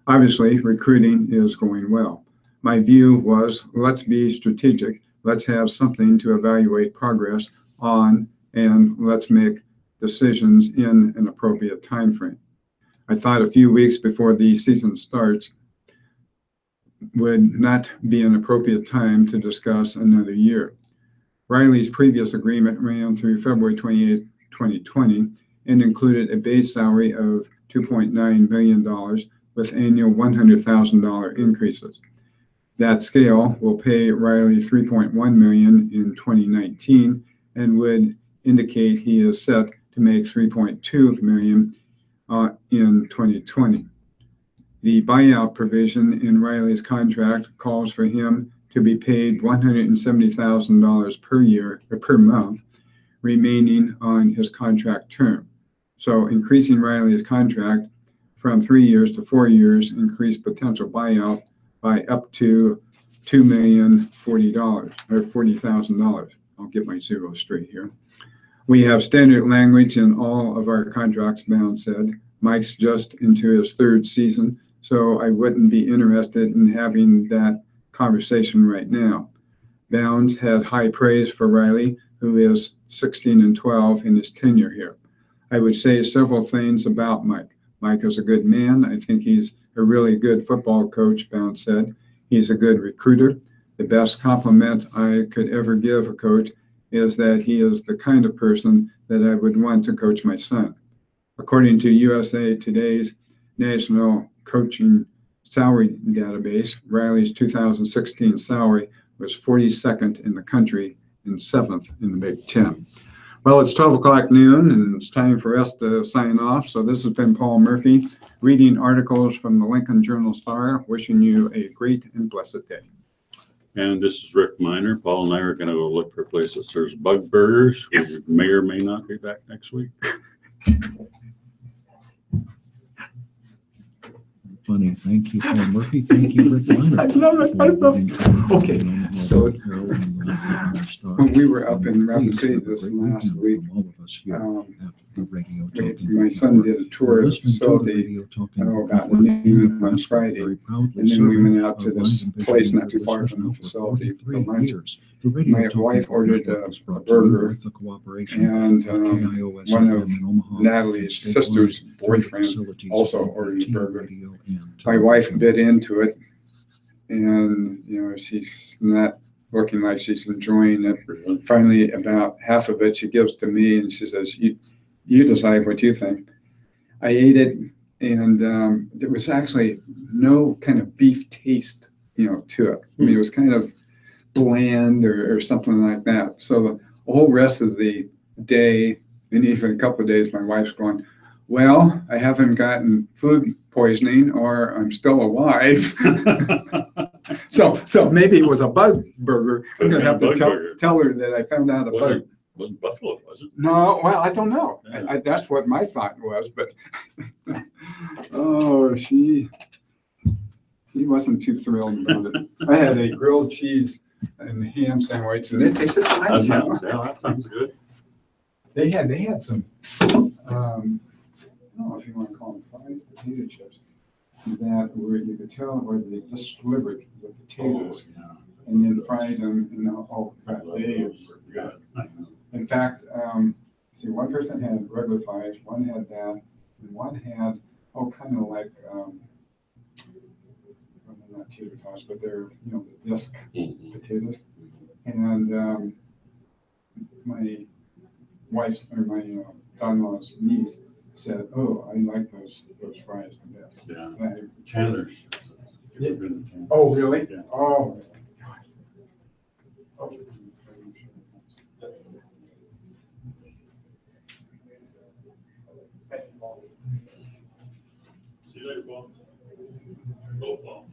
[SPEAKER 2] Obviously, recruiting is going well. My view was, let's be strategic. Let's have something to evaluate progress on, and let's make decisions in an appropriate time frame. I thought a few weeks before the season starts would not be an appropriate time to discuss another year. Riley's previous agreement ran through February 28, 2020, and included a base salary of $2.9 million with annual $100,000 increases. That scale will pay Riley $3.1 million in 2019 and would indicate he is set to make $3.2 million in 2020. The buyout provision in Riley's contract calls for him to be paid $170,000 per year or per month remaining on his contract term. So increasing Riley's contract from 3 years to 4 years increased potential buyout by up to $2,040,000 or $40,000. I'll get my zeros straight here. We have standard language in all of our contracts, Bounds said. Mike's just into his 3rd season, so I wouldn't be interested in having that conversation right now. Bounds had high praise for Riley, who is 16-12 in his tenure here. I would say several things about Mike. Mike is a good man. I think he's a really good football coach, Bounds said. He's a good recruiter. The best compliment I could ever give a coach is that he is the kind of person that I would want to coach my son. According to USA Today's National Coaching Salary Database, Riley's 2016 salary was 42nd in the country and 7th in the Big Ten. Well, it's 12 o'clock noon, and it's time for us to sign off. So this has been Paul Murphy, reading articles from the Lincoln Journal-Star, wishing you a great and blessed day.
[SPEAKER 1] And this is Rick Miner. Paul and I are going to go look for places. There's Bug Burgers.
[SPEAKER 2] Yes.
[SPEAKER 1] We may or may not be back next week.
[SPEAKER 3] funny. Thank you, Paul Murphy. Thank you, Rick Minor.
[SPEAKER 2] I love it. I love it. Okay, so when we were up in Rapid City this last week, my son did a tour of the facility about noon on Friday, and then we went out to this place not too far from the facility for lunch. My wife ordered a burger, and one of Natalie's sister's boyfriend also ordered a burger. My wife bit into it, and she's not looking like she's enjoying it. Finally, about half of it she gives to me, and she says, "You decide what you think." I ate it, and there was actually no kind of beef taste, to it. I mean, it was kind of bland or something like that. So the whole rest of the day, and even a couple of days, my wife's going, "Well, I haven't gotten food poisoning, or I'm still alive." So maybe it was a bug burger. I'm going to have to tell her that I found out about it.
[SPEAKER 1] Wasn't buffalo, was it?
[SPEAKER 2] No, well, I don't know.
[SPEAKER 1] Yeah.
[SPEAKER 2] That's what my thought was, but oh, she wasn't too thrilled about it. I had a grilled cheese and ham sandwich, and it tasted fine.
[SPEAKER 1] That sounds good.
[SPEAKER 2] They had some, I don't know if you want to call them fries, potato chips, that where you could tell where they just slivered the potatoes and then fried them. And they were good. In fact, one person had regular fries, one had that, and one had kind of like not tater tots, but they're the disc potatoes. And my wife's or my daughter-in-law's niece said, "Oh, I like those fries the best."
[SPEAKER 1] Yeah. Chandler's.
[SPEAKER 2] Yeah. Oh, really?
[SPEAKER 1] Yeah.
[SPEAKER 2] Oh, God. Oh.
[SPEAKER 1] See you later, Paul. Go, Paul.